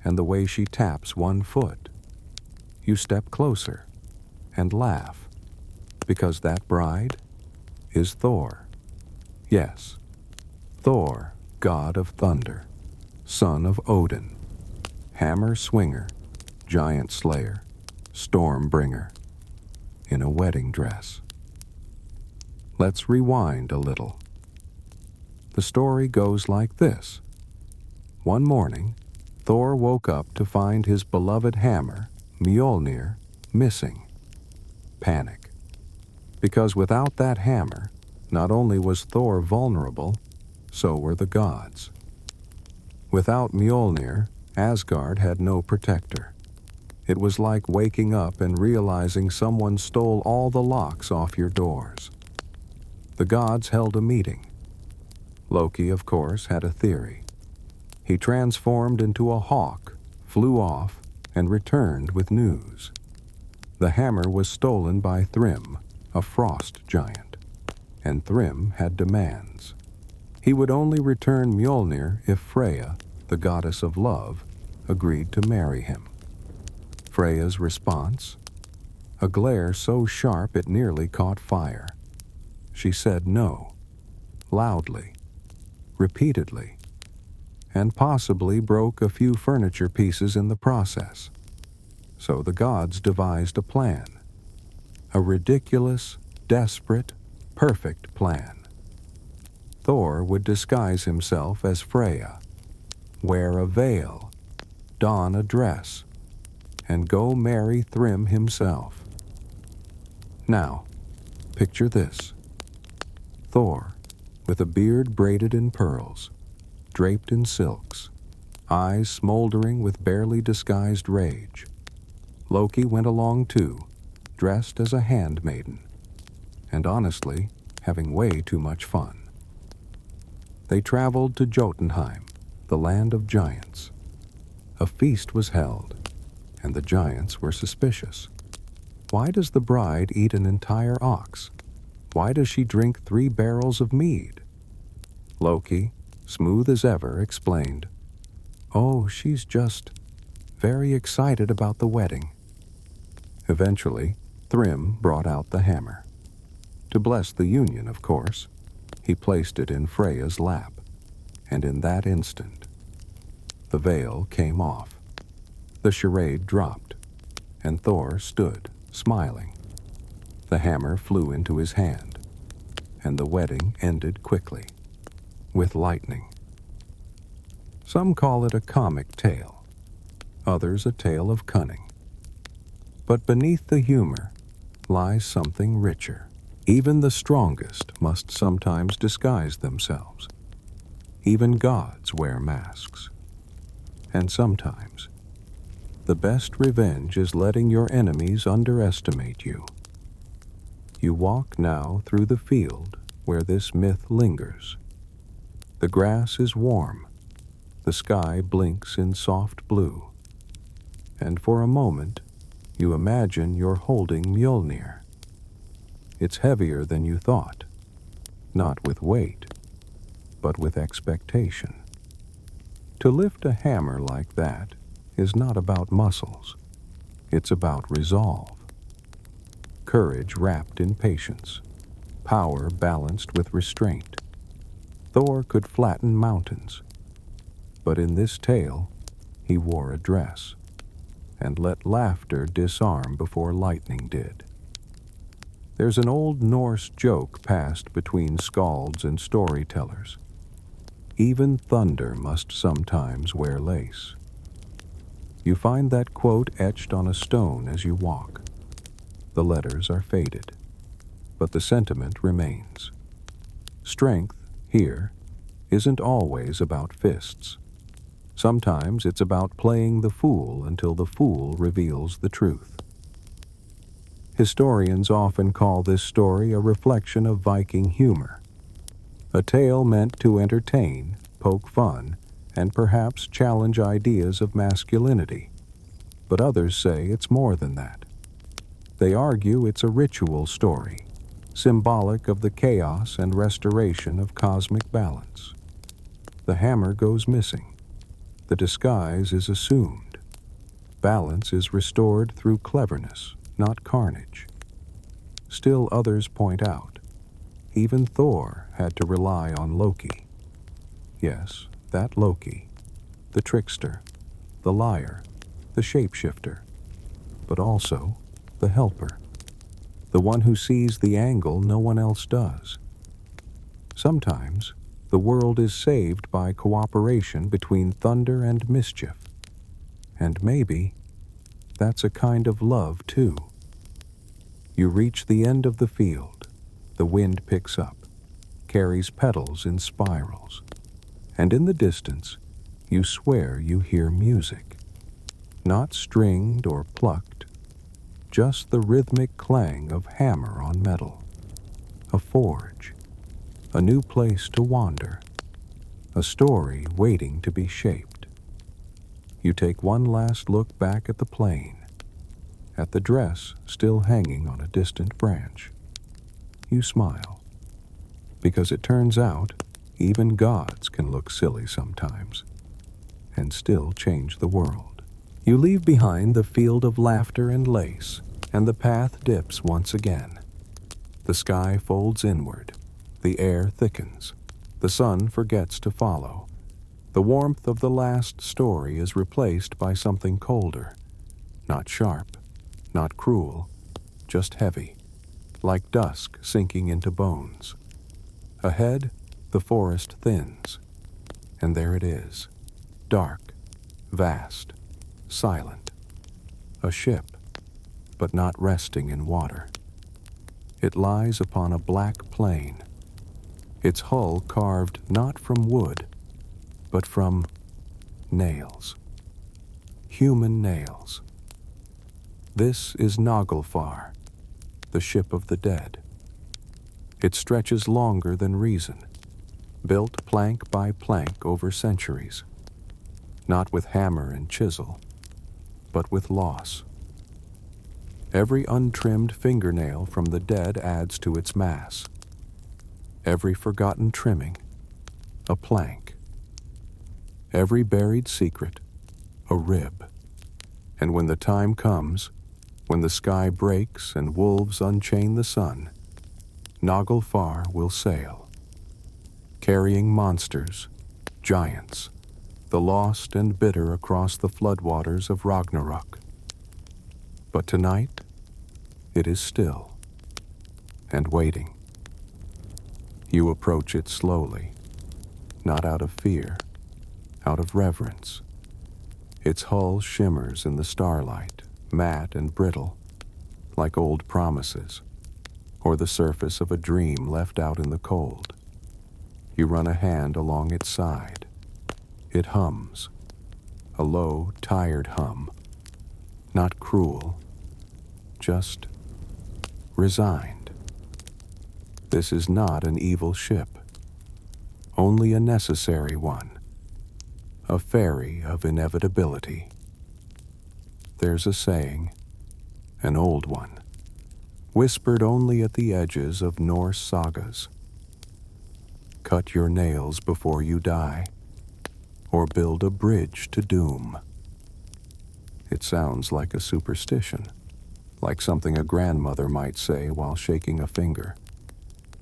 and the way she taps one foot. You step closer and laugh, because that bride is Thor. Yes, Thor, god of thunder, son of Odin, hammer swinger, giant slayer, storm bringer, in a wedding dress. Let's rewind a little. The story goes like this. One morning, Thor woke up to find his beloved hammer, Mjolnir, missing. Panic. Because without that hammer, not only was Thor vulnerable, so were the gods. Without Mjolnir, Asgard had no protector. It was like waking up and realizing someone stole all the locks off your doors. The gods held a meeting. Loki, of course, had a theory. He transformed into a hawk, flew off, and returned with news. The hammer was stolen by Thrym, a frost giant, and Thrym had demands. He would only return Mjolnir if Freya, the goddess of love, agreed to marry him. Freya's response? A glare so sharp it nearly caught fire. She said no, loudly, repeatedly, and possibly broke a few furniture pieces in the process. So the gods devised a plan. A ridiculous, desperate, perfect plan. Thor would disguise himself as Freya, wear a veil, don a dress, and go marry Thrym himself. Now, picture this. Thor, with a beard braided in pearls, draped in silks, eyes smoldering with barely disguised rage. Loki went along too, dressed as a handmaiden, and honestly, having way too much fun. They traveled to Jotunheim, the land of giants. A feast was held, and the giants were suspicious. Why does the bride eat an entire ox? Why does she drink 3 barrels of mead? Loki, smooth as ever, explained, "Oh, she's just very excited about the wedding." Eventually, Thrym brought out the hammer. To bless the union, of course, he placed it in Freya's lap, and in that instant, the veil came off. The charade dropped, and Thor stood, smiling. The hammer flew into his hand, and the wedding ended quickly, with lightning. Some call it a comic tale, others a tale of cunning. But beneath the humor lies something richer. Even the strongest must sometimes disguise themselves. Even gods wear masks. And sometimes, the best revenge is letting your enemies underestimate you. You walk now through the field where this myth lingers. The grass is warm, the sky blinks in soft blue, and for a moment, you imagine you're holding Mjolnir. It's heavier than you thought, not with weight, but with expectation. To lift a hammer like that is not about muscles, it's about resolve. Courage wrapped in patience, power balanced with restraint. Thor could flatten mountains, but in this tale, he wore a dress, and let laughter disarm before lightning did. There's an old Norse joke passed between skalds and storytellers. Even thunder must sometimes wear lace. You find that quote etched on a stone as you walk. The letters are faded, but the sentiment remains. Strength, here, isn't always about fists. Sometimes it's about playing the fool until the fool reveals the truth. Historians often call this story a reflection of Viking humor, a tale meant to entertain, poke fun, and perhaps challenge ideas of masculinity. But others say it's more than that. They argue it's a ritual story, symbolic of the chaos and restoration of cosmic balance. The hammer goes missing. The disguise is assumed. Balance is restored through cleverness, not carnage. Still others point out, even Thor had to rely on Loki. Yes, that Loki, the trickster, the liar, the shapeshifter, but also the helper, the one who sees the angle no one else does. Sometimes, the world is saved by cooperation between thunder and mischief. And maybe, that's a kind of love too. You reach the end of the field, the wind picks up, carries petals in spirals, and in the distance, you swear you hear music. not stringed or plucked, just the rhythmic clang of hammer on metal, a forge, a new place to wander, a story waiting to be shaped. You take one last look back at the plain, at the dress still hanging on a distant branch. You smile, because it turns out even gods can look silly sometimes, and still change the world. You leave behind the field of laughter and lace, and the path dips once again. The sky folds inward, the air thickens, the sun forgets to follow. The warmth of the last story is replaced by something colder, not sharp, not cruel, just heavy, like dusk sinking into bones. Ahead, the forest thins, and there it is, dark, vast, silent. A ship, but not resting in water. It lies upon a black plain, its hull carved not from wood, but from nails. Human nails. This is Naglfar, the ship of the dead. It stretches longer than reason, built plank by plank over centuries, not with hammer and chisel, but with loss. Every untrimmed fingernail from the dead adds to its mass. Every forgotten trimming, a plank. Every buried secret, a rib. And when the time comes, when the sky breaks and wolves unchain the sun, Naglfar will sail, carrying monsters, giants, the lost and bitter across the floodwaters of Ragnarok. But tonight, it is still and waiting. You approach it slowly, not out of fear, out of reverence. Its hull shimmers in the starlight, matte and brittle, like old promises, or the surface of a dream left out in the cold. You run a hand along its side. It hums, a low, tired hum, not cruel, just resigned. This is not an evil ship, only a necessary one, a ferry of inevitability. There's a saying, an old one, whispered only at the edges of Norse sagas. Cut your nails before you die, or build a bridge to doom. It sounds like a superstition, like something a grandmother might say while shaking a finger.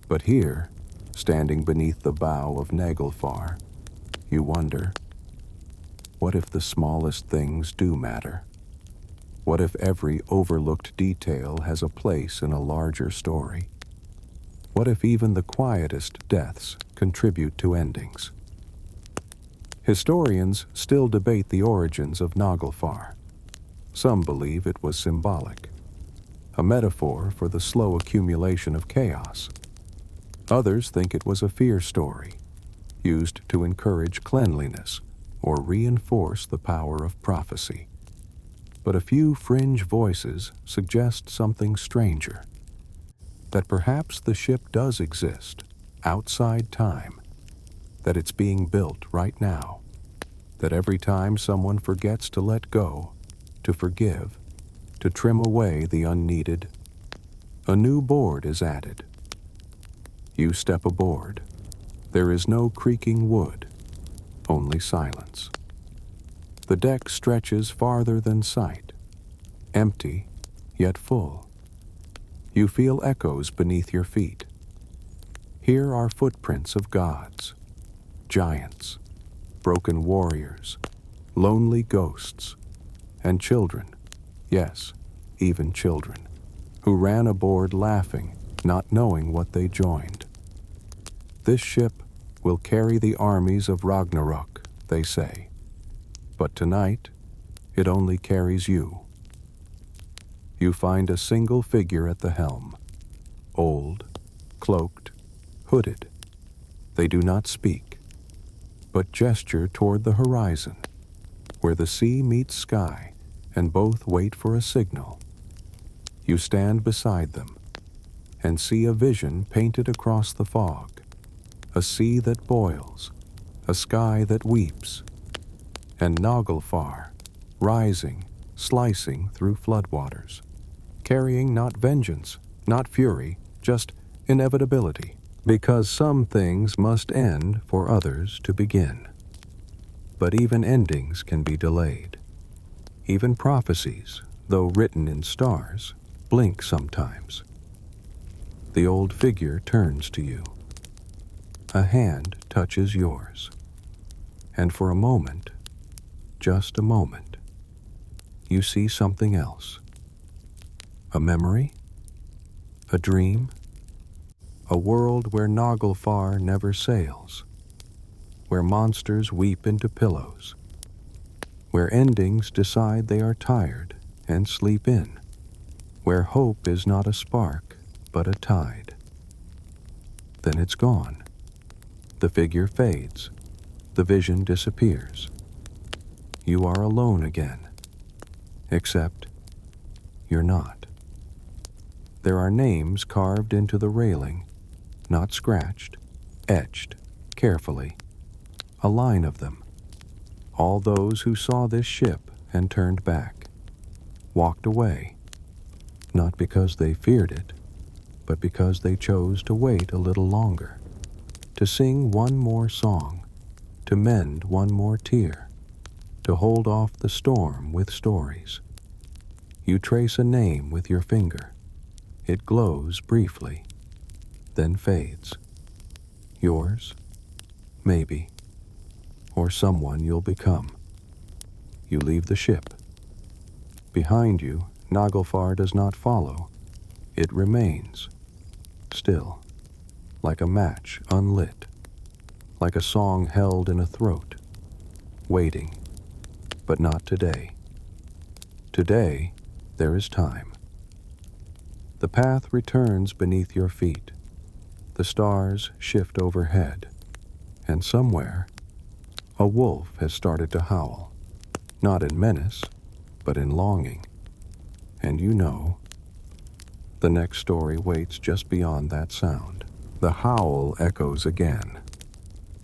But here, standing beneath the bow of Naglfar, you wonder, what if the smallest things do matter? What if every overlooked detail has a place in a larger story? What if even the quietest deaths contribute to endings? Historians still debate the origins of Naglfar. Some believe it was symbolic, a metaphor for the slow accumulation of chaos. Others think it was a fear story, used to encourage cleanliness or reinforce the power of prophecy. But a few fringe voices suggest something stranger, that perhaps the ship does exist, outside time, that it's being built right now, that every time someone forgets to let go, to forgive, to trim away the unneeded, a new board is added. You step aboard. There is no creaking wood, only silence. The deck stretches farther than sight, empty yet full. You feel echoes beneath your feet. Here are footprints of gods, giants, broken warriors, lonely ghosts, and children, yes, even children, who ran aboard laughing, not knowing what they joined. This ship will carry the armies of Ragnarok, they say. But tonight, it only carries you. You find a single figure at the helm, old, cloaked, hooded. They do not speak, but gesture toward the horizon, where the sea meets sky and both wait for a signal. You stand beside them and see a vision painted across the fog, a sea that boils, a sky that weeps, and Naglfar rising, slicing through floodwaters, carrying not vengeance, not fury, just inevitability, because some things must end for others to begin. But even endings can be delayed. Even prophecies, though written in stars, blink sometimes. The old figure turns to you. A hand touches yours. And for a moment, just a moment, you see something else. A memory? A dream? A world where Naglfar never sails, where monsters weep into pillows, where endings decide they are tired and sleep in, where hope is not a spark but a tide. Then it's gone. The figure fades. The vision disappears. You are alone again. Except you're not. There are names carved into the railing, not scratched, etched carefully. A line of them. All those who saw this ship and turned back, walked away, not because they feared it, but because they chose to wait a little longer, to sing one more song, to mend one more tear, to hold off the storm with stories. You trace a name with your finger. It glows briefly, then fades. Yours? Maybe. Or someone you'll become. You leave the ship. Behind you, Naglfar does not follow. It remains, still, like a match unlit, like a song held in a throat, waiting, but not today. Today, there is time. The path returns beneath your feet. The stars shift overhead, and somewhere, a wolf has started to howl, not in menace, but in longing. And you know, the next story waits just beyond that sound. The howl echoes again,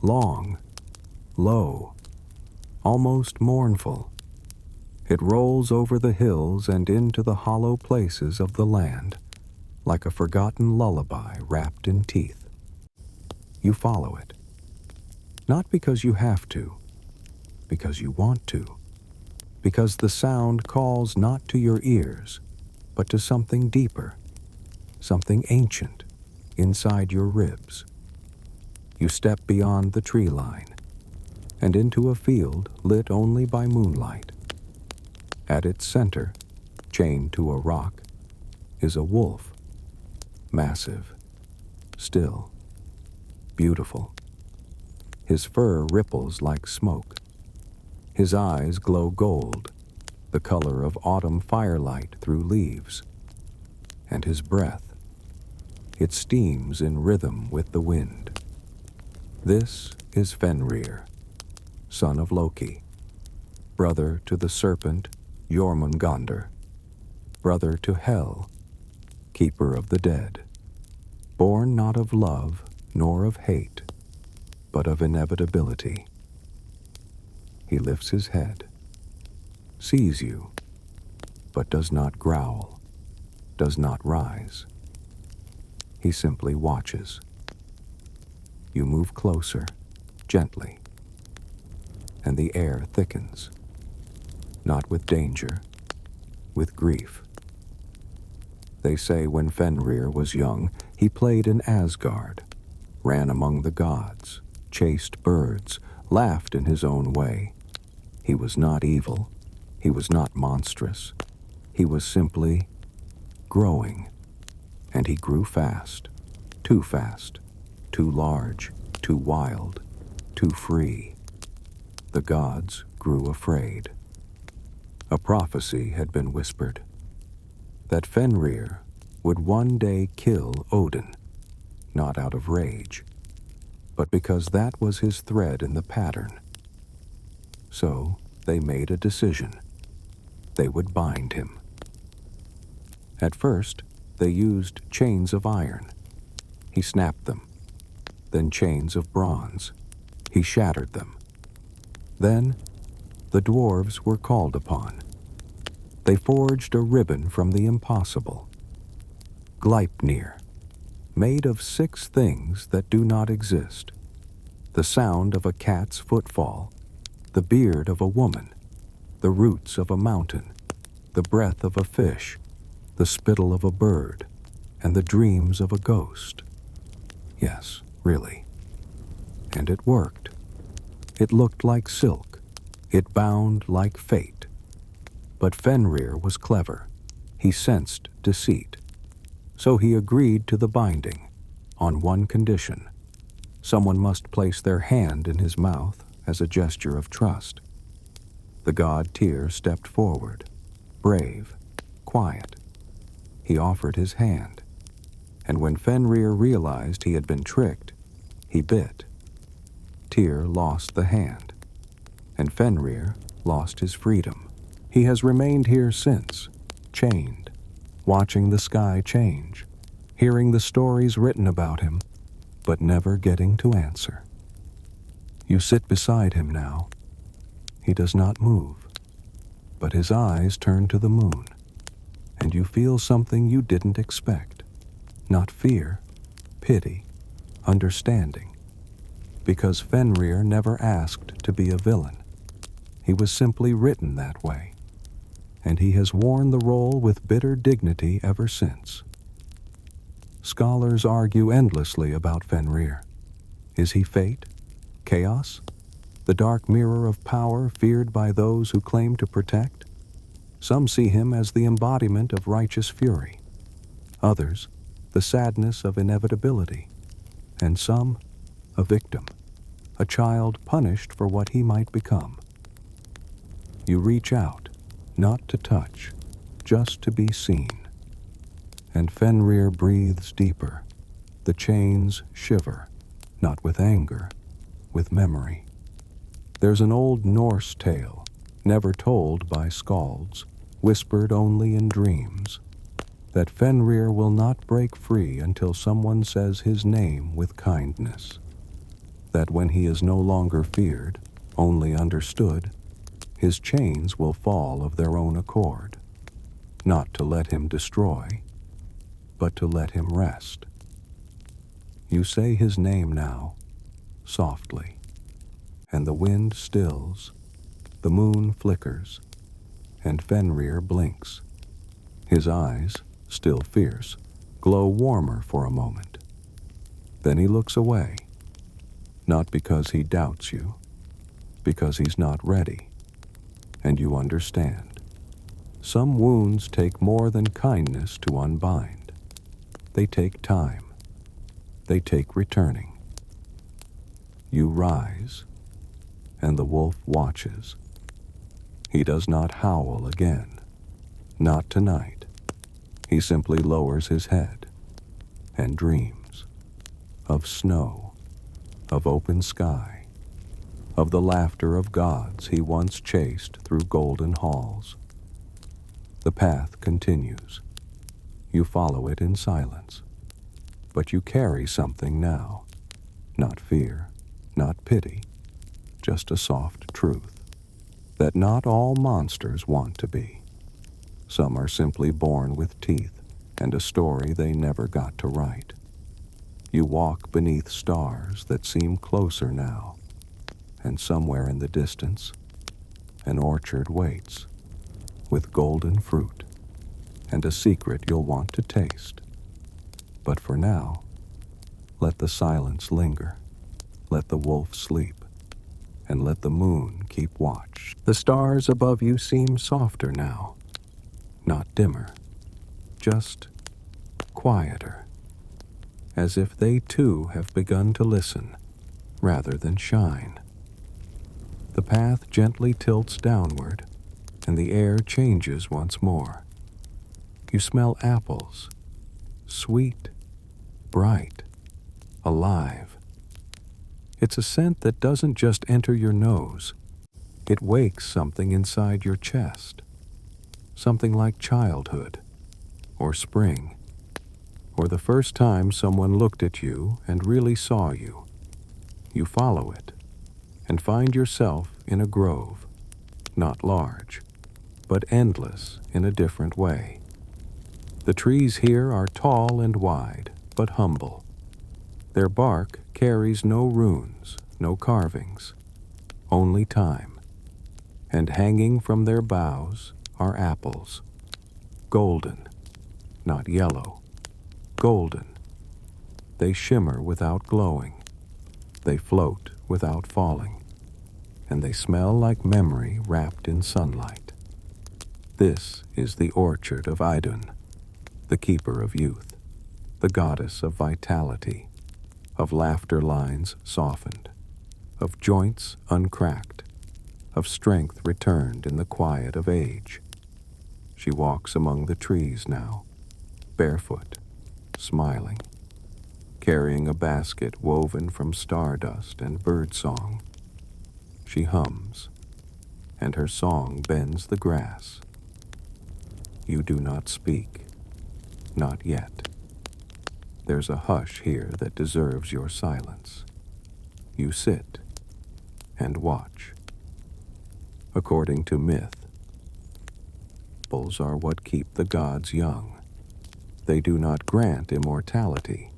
long, low, almost mournful. It rolls over the hills and into the hollow places of the land, like a forgotten lullaby wrapped in teeth. You follow it, not because you have to, because you want to, because the sound calls not to your ears, but to something deeper, something ancient, inside your ribs. You step beyond the tree line, and into a field lit only by moonlight. At its center, chained to a rock, is a wolf, massive, still, beautiful. His fur ripples like smoke. His eyes glow gold, the color of autumn firelight through leaves. And his breath, it steams in rhythm with the wind. This is Fenrir, son of Loki, brother to the serpent Jormungandr, brother to Hel, keeper of the dead, born not of love nor of hate, but of inevitability. He lifts his head, sees you, but does not growl, does not rise. He simply watches. You move closer, gently, and the air thickens, not with danger, with grief. They say when Fenrir was young, he played in Asgard, ran among the gods, chased birds, laughed in his own way. He was not evil. He was not monstrous. He was simply growing. And he grew fast, too large, too wild, too free. The gods grew afraid. A prophecy had been whispered, that Fenrir would one day kill Odin, not out of rage, but because that was his thread in the pattern. So they made a decision. they would bind him. At first, they used chains of iron. He snapped them. Then chains of bronze. He shattered them. Then, the dwarves were called upon. They forged a ribbon from the impossible. Gleipnir, made of 6 things that do not exist. The sound of a cat's footfall, the beard of a woman, the roots of a mountain, the breath of a fish, the spittle of a bird, and the dreams of a ghost. Yes, really. And it worked. It looked like silk. It bound like fate. But Fenrir was clever. He sensed deceit. So he agreed to the binding, on one condition. Someone must place their hand in his mouth as a gesture of trust. The god Tyr stepped forward, brave, quiet. He offered his hand, and when Fenrir realized he had been tricked, he bit. Tyr lost the hand, and Fenrir lost his freedom. He has remained here since, chained, watching the sky change, hearing the stories written about him, but never getting to answer. You sit beside him now. He does not move, but his eyes turn to the moon, and you feel something you didn't expect. Not fear, pity, understanding. Because Fenrir never asked to be a villain. He was simply written that way, and he has worn the role with bitter dignity ever since. Scholars argue endlessly about Fenrir. Is he fate? Chaos? The dark mirror of power feared by those who claim to protect? Some see him as the embodiment of righteous fury. Others, the sadness of inevitability. And some, a victim, a child punished for what he might become. You reach out, not to touch, just to be seen. And Fenrir breathes deeper. The chains shiver, not with anger, with memory. There's an old Norse tale, never told by skalds, whispered only in dreams, that Fenrir will not break free until someone says his name with kindness. That when he is no longer feared, only understood, his chains will fall of their own accord, not to let him destroy, but to let him rest. You say his name now, softly, and the wind stills, the moon flickers, and Fenrir blinks. His eyes, still fierce, glow warmer for a moment. Then he looks away, not because he doubts you, because he's not ready, and you understand. Some wounds take more than kindness to unbind. They take time. They take returning. You rise, and the wolf watches. He does not howl again. Not tonight. He simply lowers his head and dreams of snow, of open sky, of the laughter of gods he once chased through golden halls. The path continues. You follow it in silence. But you carry something now. Not fear, not pity, just a soft truth that not all monsters want to be. Some are simply born with teeth and a story they never got to write. You walk beneath stars that seem closer now, and somewhere in the distance, an orchard waits, with golden fruit, and a secret you'll want to taste. But for now, let the silence linger, let the wolf sleep, and let the moon keep watch. The stars above you seem softer now, not dimmer, just quieter, as if they too have begun to listen rather than shine. The path gently tilts downward, and the air changes once more. You smell apples, sweet, bright, alive. It's a scent that doesn't just enter your nose. It wakes something inside your chest. something like childhood, or spring, or the first time someone looked at you and really saw you. You follow it and find yourself in a grove, not large, but endless in a different way. The trees here are tall and wide, but humble. Their bark carries no runes, no carvings, only time. And hanging from their boughs are apples, golden, not yellow, golden. They shimmer without glowing. They float without falling. And they smell like memory wrapped in sunlight. This is the orchard of Idun, the keeper of youth, the goddess of vitality, of laughter lines softened, of joints uncracked, of strength returned in the quiet of age. She walks among the trees now, barefoot, smiling, carrying a basket woven from stardust and birdsong. She hums, and her song bends the grass. You do not speak, not yet. There's a hush here that deserves your silence. You sit and watch. According to myth, apples are what keep the gods young. They do not grant immortality,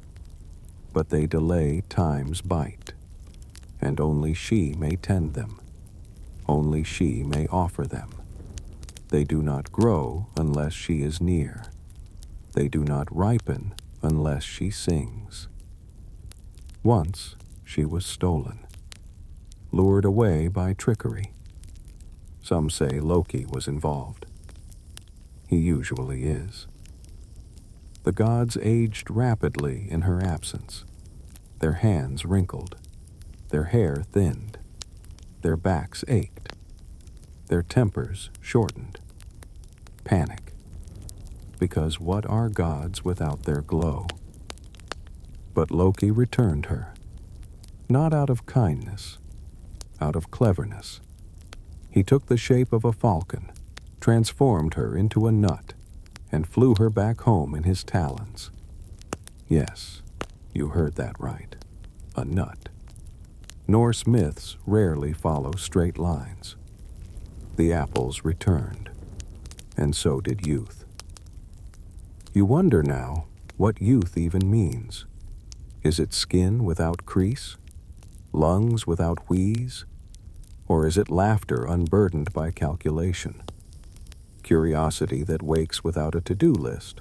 but they delay time's bite, and only she may tend them. Only she may offer them. They do not grow unless she is near. They do not ripen unless she sings. Once she was stolen, lured away by trickery. Some say Loki was involved. He usually is. The gods aged rapidly in her absence. Their hands wrinkled, their hair thinned, their backs ached, their tempers shortened. Panic. Because what are gods without their glow? But Loki returned her, not out of kindness, out of cleverness. He took the shape of a falcon, transformed her into a nut, and flew her back home in his talons. Yes, you heard that right, a nut. Norse myths rarely follow straight lines. The apples returned, and so did youth. You wonder now what youth even means. Is it skin without crease? Lungs without wheeze? Or is it laughter unburdened by calculation? Curiosity that wakes without a to-do list?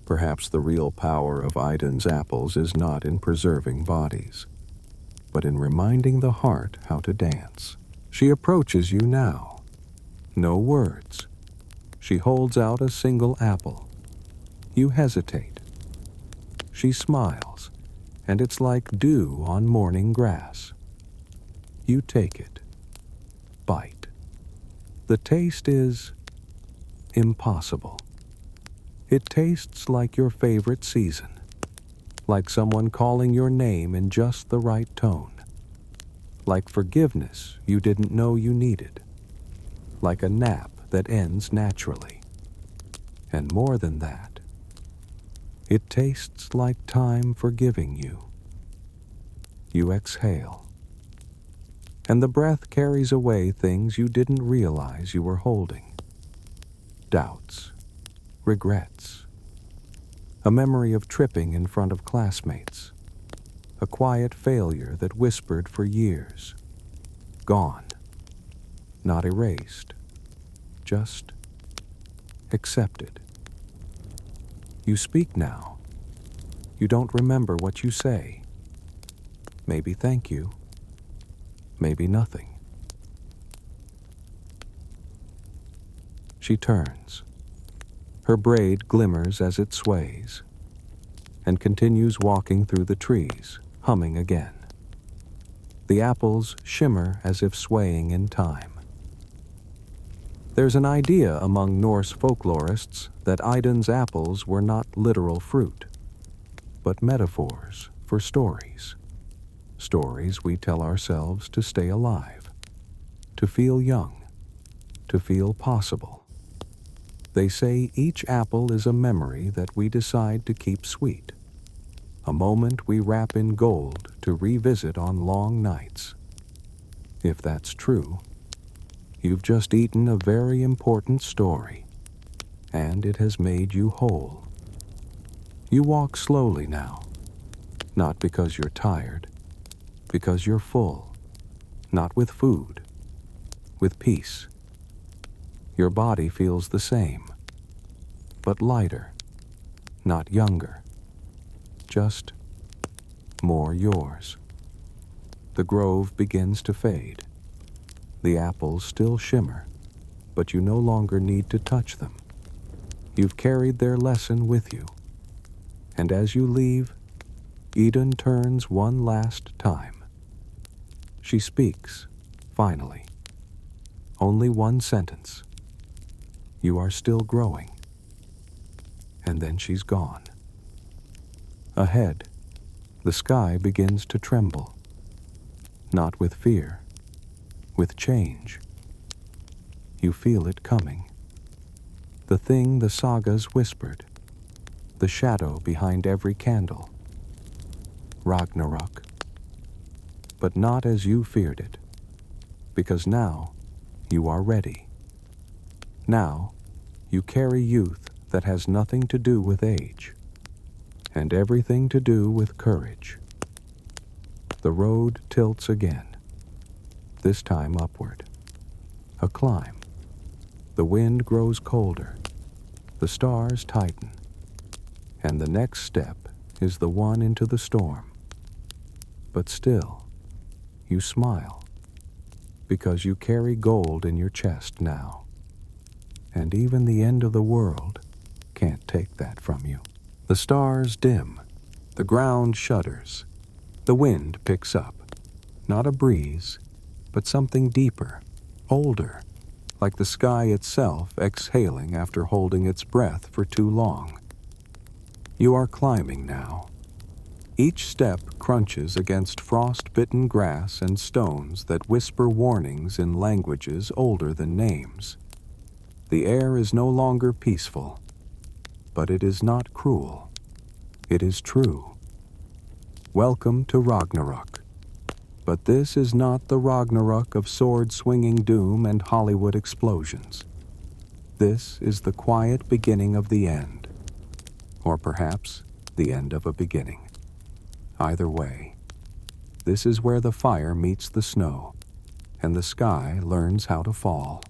Perhaps the real power of Idun's apples is not in preserving bodies, but in reminding the heart how to dance. She approaches you now. No words. She holds out a single apple. You hesitate. She smiles, and it's like dew on morning grass. You take it. Bite. The taste is impossible. It tastes like your favorite season, like someone calling your name in just the right tone, like forgiveness you didn't know you needed, like a nap that ends naturally. And more than that, it tastes like time forgiving you. You exhale, and the breath carries away things you didn't realize you were holding. Doubts, regrets, a memory of tripping in front of classmates, a quiet failure that whispered for years. Gone, not erased, just accepted. You speak now. You don't remember what you say. Maybe thank you, maybe nothing. She turns. Her braid glimmers as it sways, and continues walking through the trees, humming again. The apples shimmer as if swaying in time. There's an idea among Norse folklorists that Idun's apples were not literal fruit, but metaphors for stories. Stories we tell ourselves to stay alive, to feel young, to feel possible. They say each apple is a memory that we decide to keep sweet, a moment we wrap in gold to revisit on long nights. If that's true, you've just eaten a very important story, and it has made you whole. You walk slowly now, not because you're tired, because you're full, not with food, with peace. Your body feels the same, but lighter, not younger, just more yours. The grove begins to fade. The apples still shimmer, but you no longer need to touch them. You've carried their lesson with you. And as you leave, Eden turns one last time. She speaks, finally. Only one sentence. You are still growing. And then she's gone. Ahead, the sky begins to tremble. Not with fear, with change. You feel it coming. The thing the sagas whispered, the shadow behind every candle. Ragnarok. But not as you feared it, because now you are ready. Now you carry youth that has nothing to do with age, and everything to do with courage. The road tilts again, this time upward. A climb. The wind grows colder. The stars tighten. And the next step is the one into the storm. But still, you smile, because you carry gold in your chest now. And even the end of the world can't take that from you. The stars dim. The ground shudders. The wind picks up. Not a breeze, but something deeper, older, like the sky itself exhaling after holding its breath for too long. You are climbing now. Each step crunches against frost-bitten grass and stones that whisper warnings in languages older than names. The air is no longer peaceful, but it is not cruel. It is true. Welcome to Ragnarok. But this is not the Ragnarok of sword-swinging doom and Hollywood explosions. This is the quiet beginning of the end. Or perhaps the end of a beginning. Either way, this is where the fire meets the snow, and the sky learns how to fall.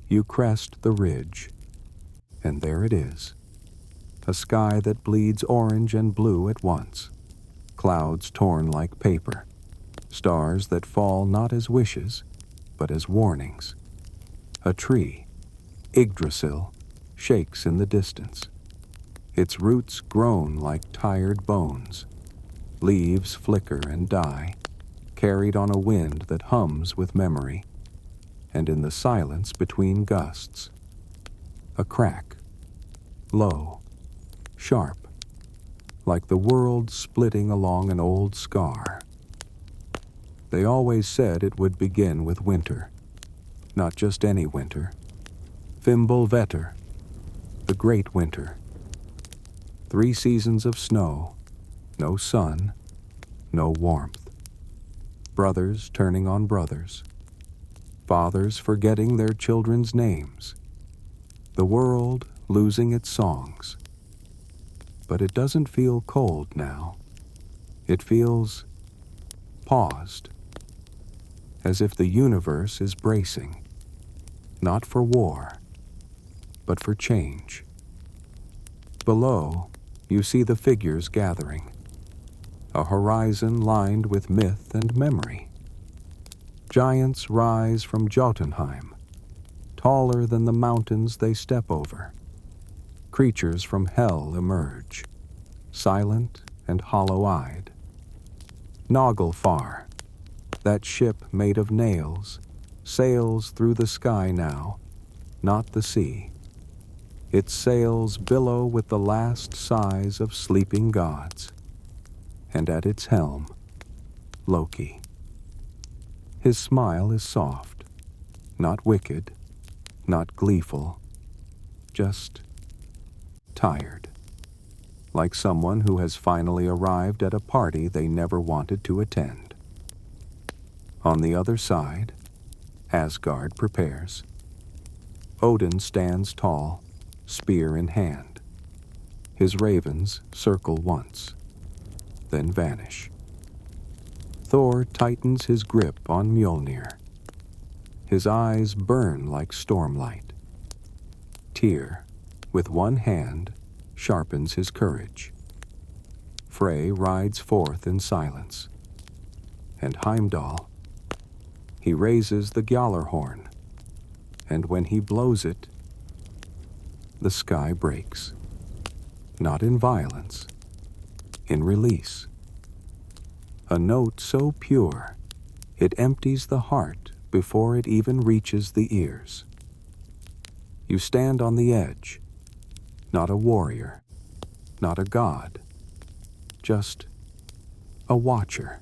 You crest the ridge, and there it is, a sky that bleeds orange and blue at once, clouds torn like paper, stars that fall not as wishes, but as warnings. A tree, Yggdrasil, shakes in the distance. Its roots groan like tired bones. Leaves flicker and die, carried on a wind that hums with memory. And in the silence between gusts, a crack, low, sharp, like the world splitting along an old scar. They always said it would begin with winter, not just any winter. Fimbulvetter, the great winter. 3 seasons of snow, no sun, no warmth. Brothers turning on brothers. Fathers forgetting their children's names. The world losing its songs. But it doesn't feel cold now. It feels paused, as if the universe is bracing, not for war, but for change. Below, you see the figures gathering, a horizon lined with myth and memory. Giants rise from Jotunheim, taller than the mountains they step over. Creatures from hell emerge, silent and hollow-eyed. Naglfar, that ship made of nails, sails through the sky now, not the sea. Its sails billow with the last sighs of sleeping gods. And at its helm, Loki. His smile is soft, not wicked, not gleeful, just tired, like someone who has finally arrived at a party they never wanted to attend. On the other side, Asgard prepares. Odin stands tall, spear in hand. His ravens circle once, then vanish. Thor tightens his grip on Mjolnir. His eyes burn like stormlight. Tyr, with one hand, sharpens his courage. Frey rides forth in silence. And Heimdall, he raises the Gjallarhorn, and when he blows it, the sky breaks. Not in violence, in release. A note so pure, it empties the heart before it even reaches the ears. You stand on the edge, not a warrior, not a god, just a watcher.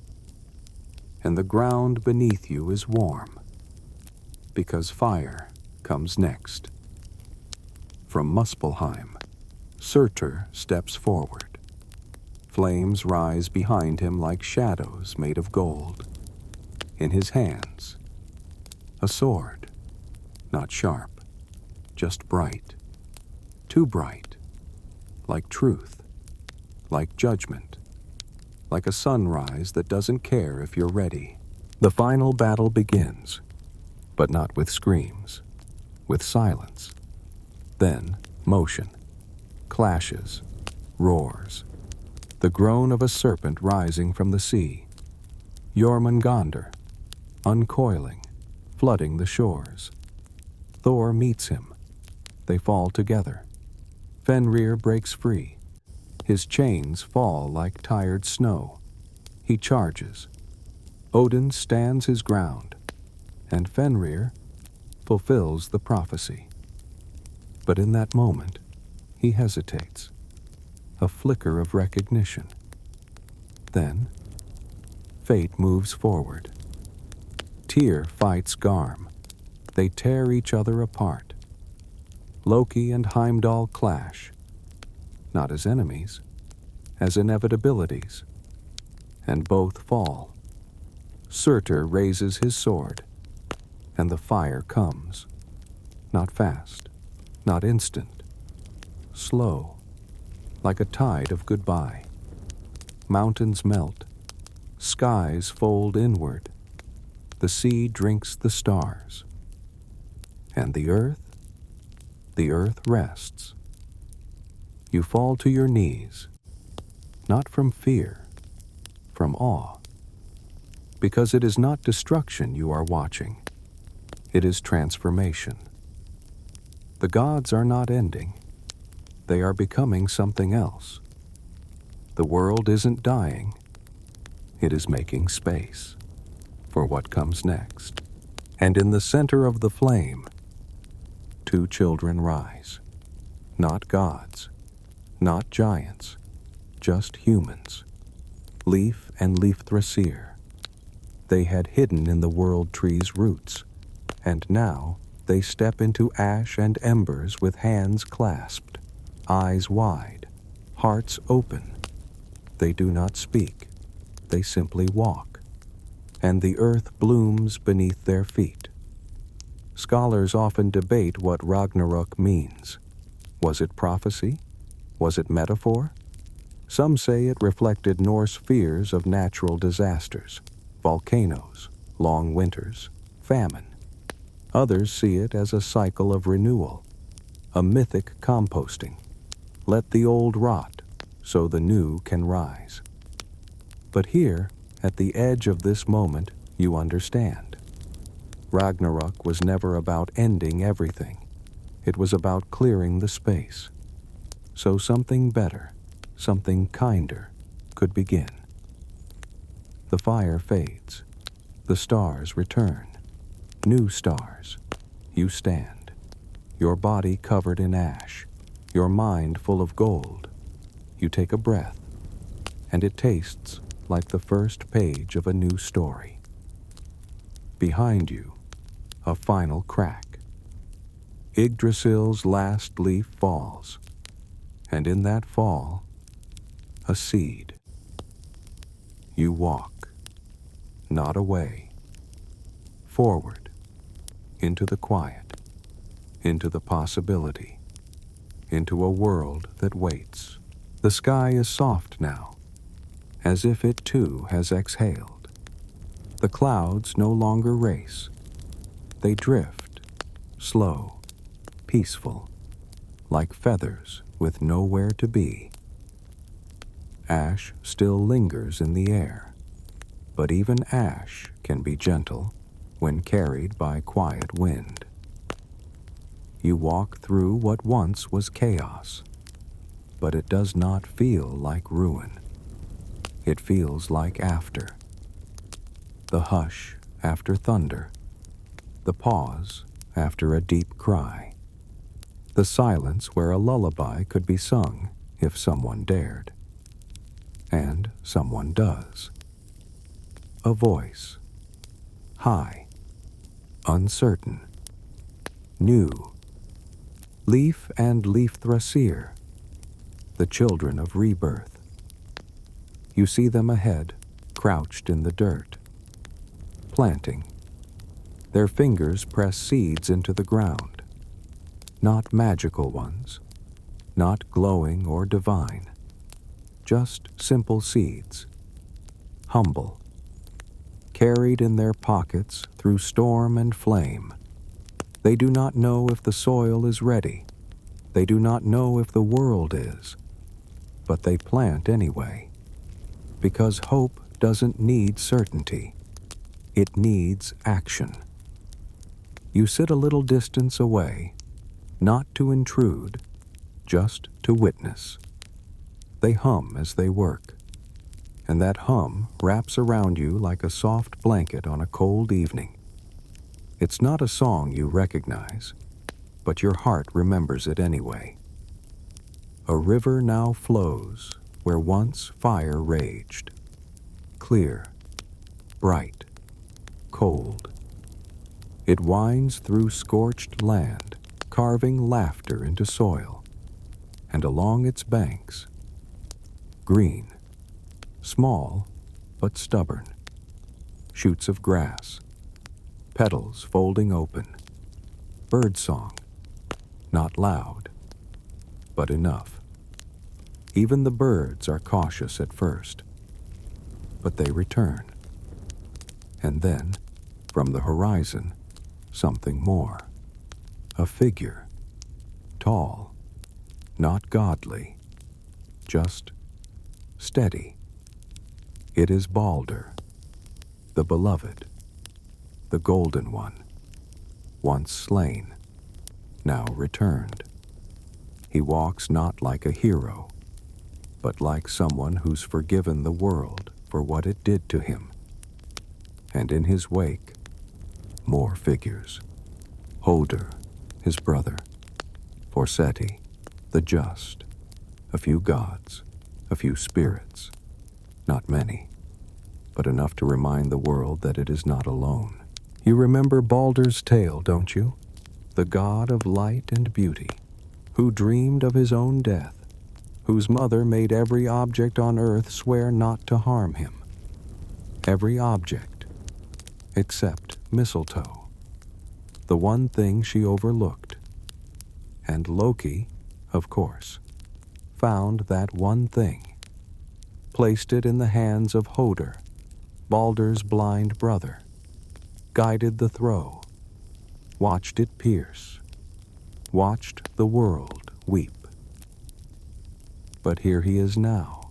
And the ground beneath you is warm, because fire comes next. From Muspelheim, Surtur steps forward. Flames rise behind him like shadows made of gold. In his hands, a sword, not sharp, just bright. Too bright, like truth, like judgment, like a sunrise that doesn't care if you're ready. The final battle begins, but not with screams, with silence. Then motion, clashes, roars. The groan of a serpent rising from the sea. Jormungandr, uncoiling, flooding the shores. Thor meets him. They fall together. Fenrir breaks free. His chains fall like tired snow. He charges. Odin stands his ground, and Fenrir fulfills the prophecy. But in that moment, he hesitates. A flicker of recognition. Then, fate moves forward. Tyr fights Garm. They tear each other apart. Loki and Heimdall clash, not as enemies, as inevitabilities, and both fall. Surtur raises his sword, and the fire comes. Not fast, not instant, slow, like a tide of goodbye. Mountains melt, skies fold inward, the sea drinks the stars. And the earth rests. You fall to your knees, not from fear, from awe, because it is not destruction you are watching, it is transformation. The gods are not ending. They are becoming something else. The world isn't dying. It is making space for what comes next. And in the center of the flame, two children rise. Not gods, not giants, just humans. Leaf and Leaf-Thrasir. They had hidden in the world tree's roots, and now they step into ash and embers with hands clasped. Eyes wide, hearts open. They do not speak, they simply walk, and the earth blooms beneath their feet. Scholars often debate what Ragnarok means. Was it prophecy? Was it metaphor? Some say it reflected Norse fears of natural disasters, volcanoes, long winters, famine. Others see it as a cycle of renewal, a mythic composting. Let the old rot, so the new can rise. But here, at the edge of this moment, you understand. Ragnarok was never about ending everything. It was about clearing the space. So something better, something kinder, could begin. The fire fades. The stars return. New stars. You stand. Your body covered in ash. Your mind full of gold. You take a breath, and it tastes like the first page of a new story. Behind you, a final crack. Yggdrasil's last leaf falls, and in that fall, a seed. You walk, not away, forward, into the quiet, into the possibility, into a world that waits. The sky is soft now, as if it too has exhaled. The clouds no longer race. They drift, slow, peaceful, like feathers with nowhere to be. Ash still lingers in the air, but even ash can be gentle when carried by quiet wind. You walk through what once was chaos, but it does not feel like ruin. It feels like after. The hush after thunder, the pause after a deep cry, the silence where a lullaby could be sung if someone dared. And someone does. A voice, high, uncertain, new, Leaf and Leaf Thrasir, the children of rebirth. You see them ahead, crouched in the dirt, planting. Their fingers press seeds into the ground, not magical ones, not glowing or divine, just simple seeds, humble, carried in their pockets through storm and flame. They do not know if the soil is ready. They do not know if the world is. But they plant anyway, because hope doesn't need certainty. It needs action. You sit a little distance away, not to intrude, just to witness. They hum as they work, and that hum wraps around you like a soft blanket on a cold evening. It's not a song you recognize, but your heart remembers it anyway. A river now flows where once fire raged, clear, bright, cold. It winds through scorched land, carving laughter into soil, and along its banks, green, small but stubborn, shoots of grass, petals folding open, birdsong, not loud, but enough. Even the birds are cautious at first, but they return. And then, from the horizon, something more. A figure, tall, not godly, just steady. It is Balder, the beloved, the golden one, once slain, now returned. He walks not like a hero, but like someone who's forgiven the world for what it did to him. And in his wake, more figures. Hoder, his brother, Forseti, the just, a few gods, a few spirits, not many, but enough to remind the world that it is not alone. You remember Balder's tale, don't you? The god of light and beauty, who dreamed of his own death, whose mother made every object on earth swear not to harm him. Every object, except mistletoe, the one thing she overlooked. And Loki, of course, found that one thing, placed it in the hands of Hoder, Balder's blind brother, guided the throw, watched it pierce, watched the world weep. But here he is now,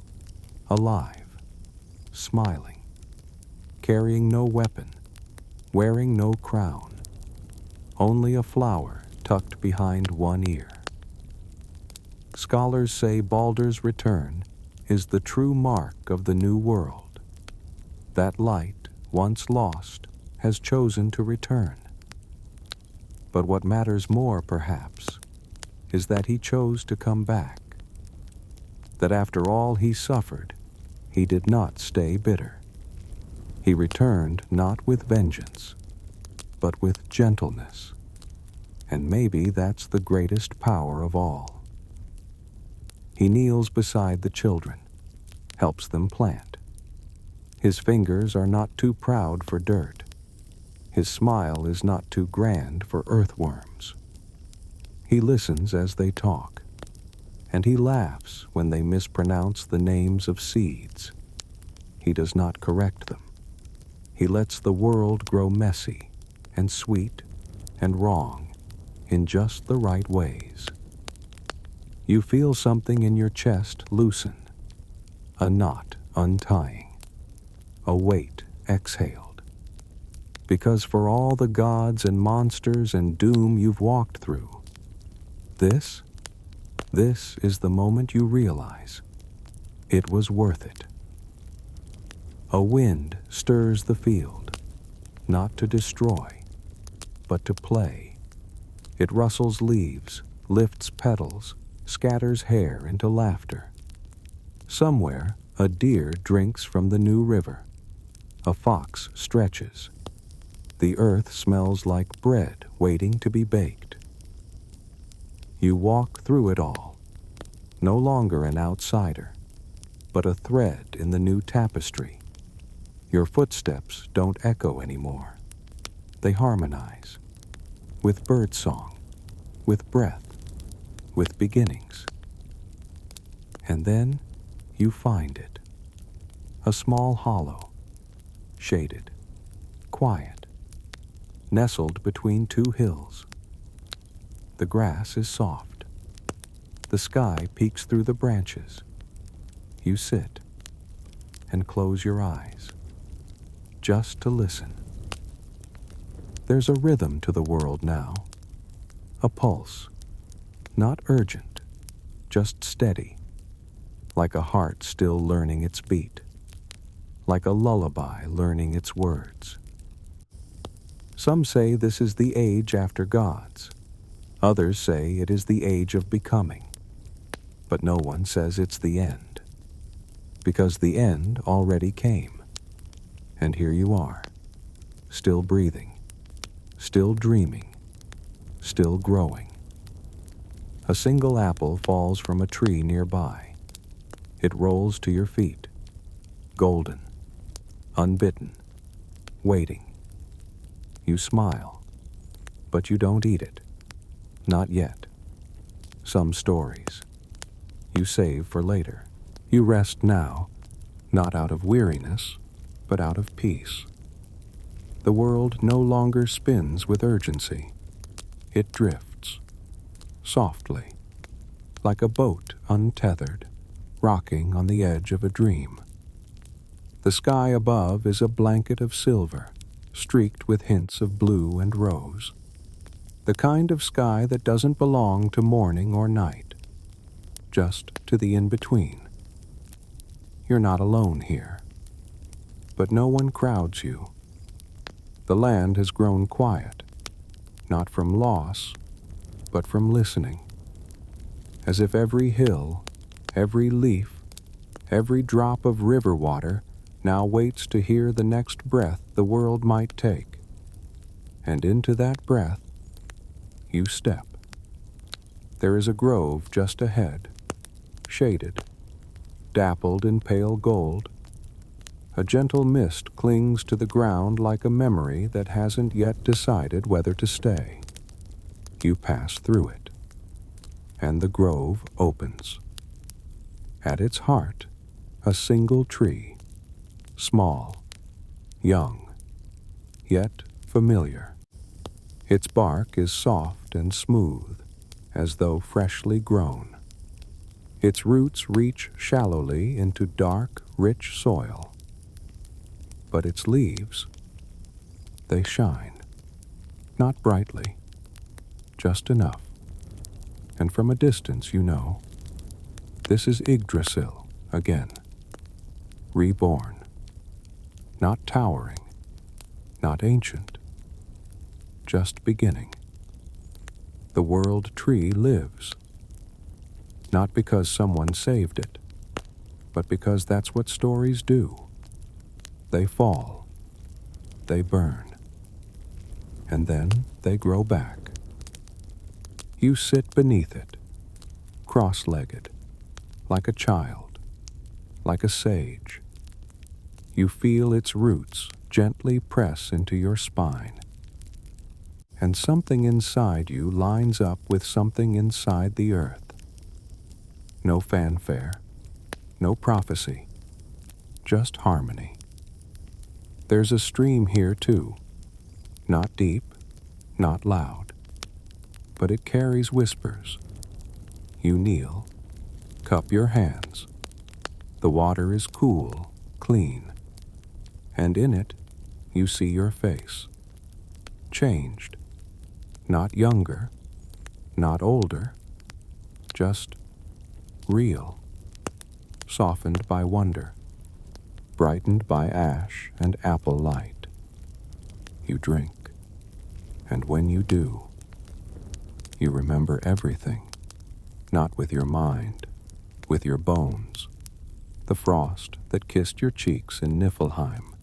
alive, smiling, carrying no weapon, wearing no crown, only a flower tucked behind one ear. Scholars say Balder's return is the true mark of the new world. That light, once lost, has chosen to return. But what matters more, perhaps, is that he chose to come back. That after all he suffered, he did not stay bitter. He returned not with vengeance, but with gentleness, And maybe that's the greatest power of all. He kneels beside the children, helps them plant. His fingers are not too proud for dirt. His smile is not too grand for earthworms. He listens as they talk, and he laughs when they mispronounce the names of seeds. He does not correct them. He lets the world grow messy and sweet and wrong in just the right ways. You feel something in your chest loosen, a knot untying, a weight exhaled. Because for all the gods and monsters and doom you've walked through, this is the moment you realize it was worth it. A wind stirs the field, not to destroy, but to play. It rustles leaves, lifts petals, scatters hair into laughter. Somewhere, a deer drinks from the new river. A fox stretches. The earth smells like bread waiting to be baked. You walk through it all, no longer an outsider, but a thread in the new tapestry. Your footsteps don't echo anymore. They harmonize with birdsong, with breath, with beginnings. And then you find it. A small hollow, shaded, quiet, nestled between two hills. The grass is soft. The sky peeks through the branches. You sit and close your eyes, just to listen. There's a rhythm to the world now, a pulse, not urgent, just steady, like a heart still learning its beat, like a lullaby learning its words. Some say this is the age after gods. Others say it is the age of becoming. But no one says it's the end, because the end already came. And here you are, still breathing, still dreaming, still growing. A single apple falls from a tree nearby. It rolls to your feet, golden, unbitten, waiting. You smile, but you don't eat it. Not yet. Some stories you save for later. You rest now, not out of weariness, but out of peace. The world no longer spins with urgency. It drifts, softly, like a boat untethered, rocking on the edge of a dream. The sky above is a blanket of silver, streaked with hints of blue and rose. The kind of sky that doesn't belong to morning or night, just to the in-between. You're not alone here, but no one crowds you. The land has grown quiet, not from loss, but from listening, as if every hill, every leaf, every drop of river water now waits to hear the next breath the world might take. And into that breath, you step. There is a grove just ahead, shaded, dappled in pale gold. A gentle mist clings to the ground like a memory that hasn't yet decided whether to stay. You pass through it, and the grove opens. At its heart, a single tree, small, young, yet familiar. Its bark is soft and smooth, as though freshly grown. Its roots reach shallowly into dark, rich soil. But its leaves, they shine, not brightly, just enough. And from a distance you know, this is Yggdrasil again, reborn, not towering, not ancient, just beginning. The world tree lives, not because someone saved it, but because that's what stories do. They fall, they burn, and then they grow back, You sit beneath it, cross-legged, like a child, like a sage. You feel its roots gently press into your spine, and something inside you lines up with something inside the earth. No fanfare, no prophecy, just harmony. There's a stream here too, not deep, not loud, but it carries whispers. You kneel, cup your hands. The water is cool, clean, and in it you see your face, changed, not younger, not older, just real, softened by wonder, brightened by ash and apple light. You drink, and when you do, you remember everything, not with your mind, with your bones. The frost that kissed your cheeks in Niflheim,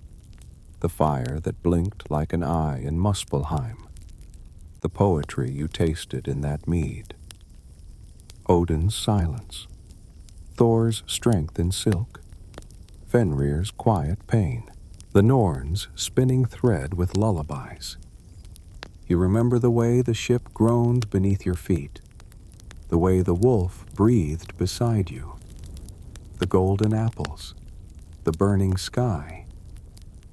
the fire that blinked like an eye in Muspelheim, the poetry you tasted in that mead, Odin's silence, Thor's strength in silk, Fenrir's quiet pain, the Norn's spinning thread with lullabies. You remember the way the ship groaned beneath your feet, the way the wolf breathed beside you, the golden apples, the burning sky,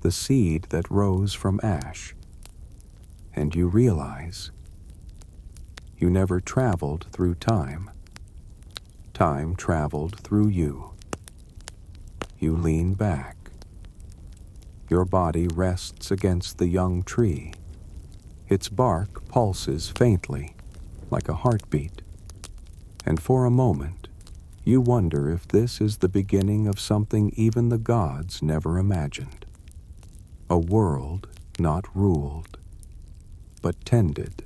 the seed that rose from ash. And you realize you never traveled through time. Time traveled through you. You lean back. Your body rests against the young tree. Its bark pulses faintly, like a heartbeat. And for a moment, you wonder if this is the beginning of something even the gods never imagined. A world not ruled, but tended,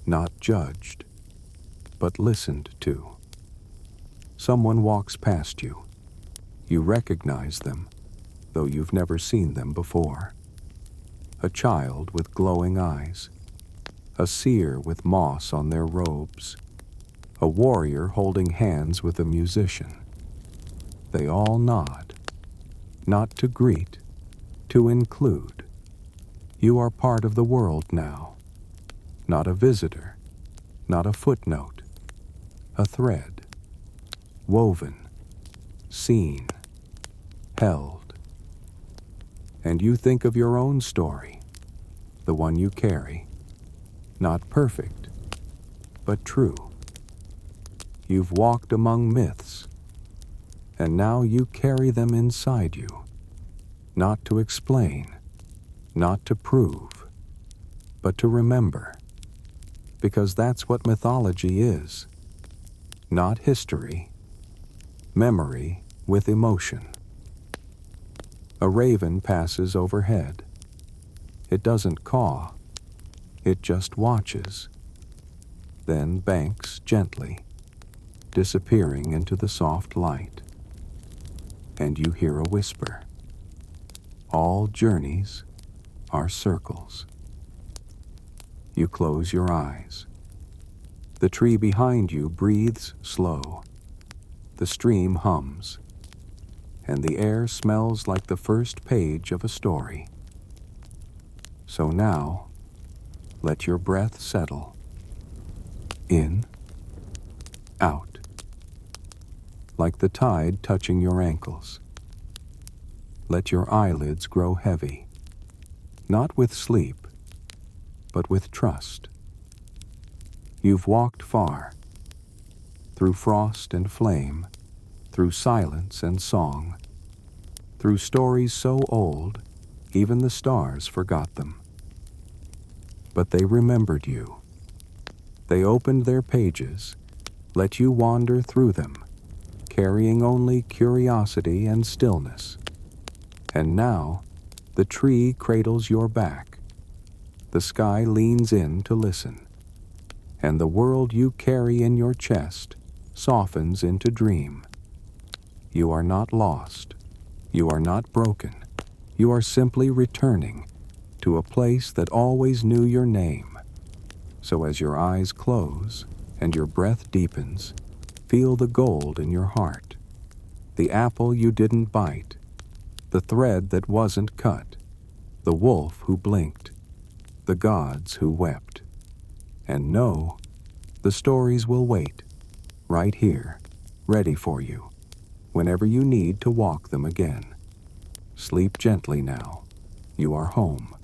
not judged, but listened to. Someone walks past you. You recognize them, though you've never seen them before. A child with glowing eyes, a seer with moss on their robes, a warrior holding hands with a musician. They all nod, not to greet, to include. You are part of the world now, not a visitor, not a footnote, a thread, woven, seen, held. And you think of your own story, the one you carry, not perfect, but true. You've walked among myths, and now you carry them inside you, not to explain, not to prove, but to remember, because that's what mythology is, not history, memory with emotion. A raven passes overhead. It doesn't caw, it just watches, then banks gently, disappearing into the soft light. And you hear a whisper. All journeys are circles. You close your eyes. The tree behind you breathes slow. The stream hums, and the air smells like the first page of a story. So now, let your breath settle. In, out, like the tide touching your ankles. Let your eyelids grow heavy, not with sleep, but with trust. You've walked far, through frost and flame, through silence and song, through stories so old, even the stars forgot them. But they remembered you. They opened their pages, let you wander through them, carrying only curiosity and stillness. And now, the tree cradles your back. The sky leans in to listen. And the world you carry in your chest softens into dream. You are not lost. You are not broken. You are simply returning to a place that always knew your name. So as your eyes close and your breath deepens, feel the gold in your heart, the apple you didn't bite, the thread that wasn't cut, the wolf who blinked, the gods who wept. And know, the stories will wait, right here, ready for you, whenever you need to walk them again. Sleep gently now. You are home.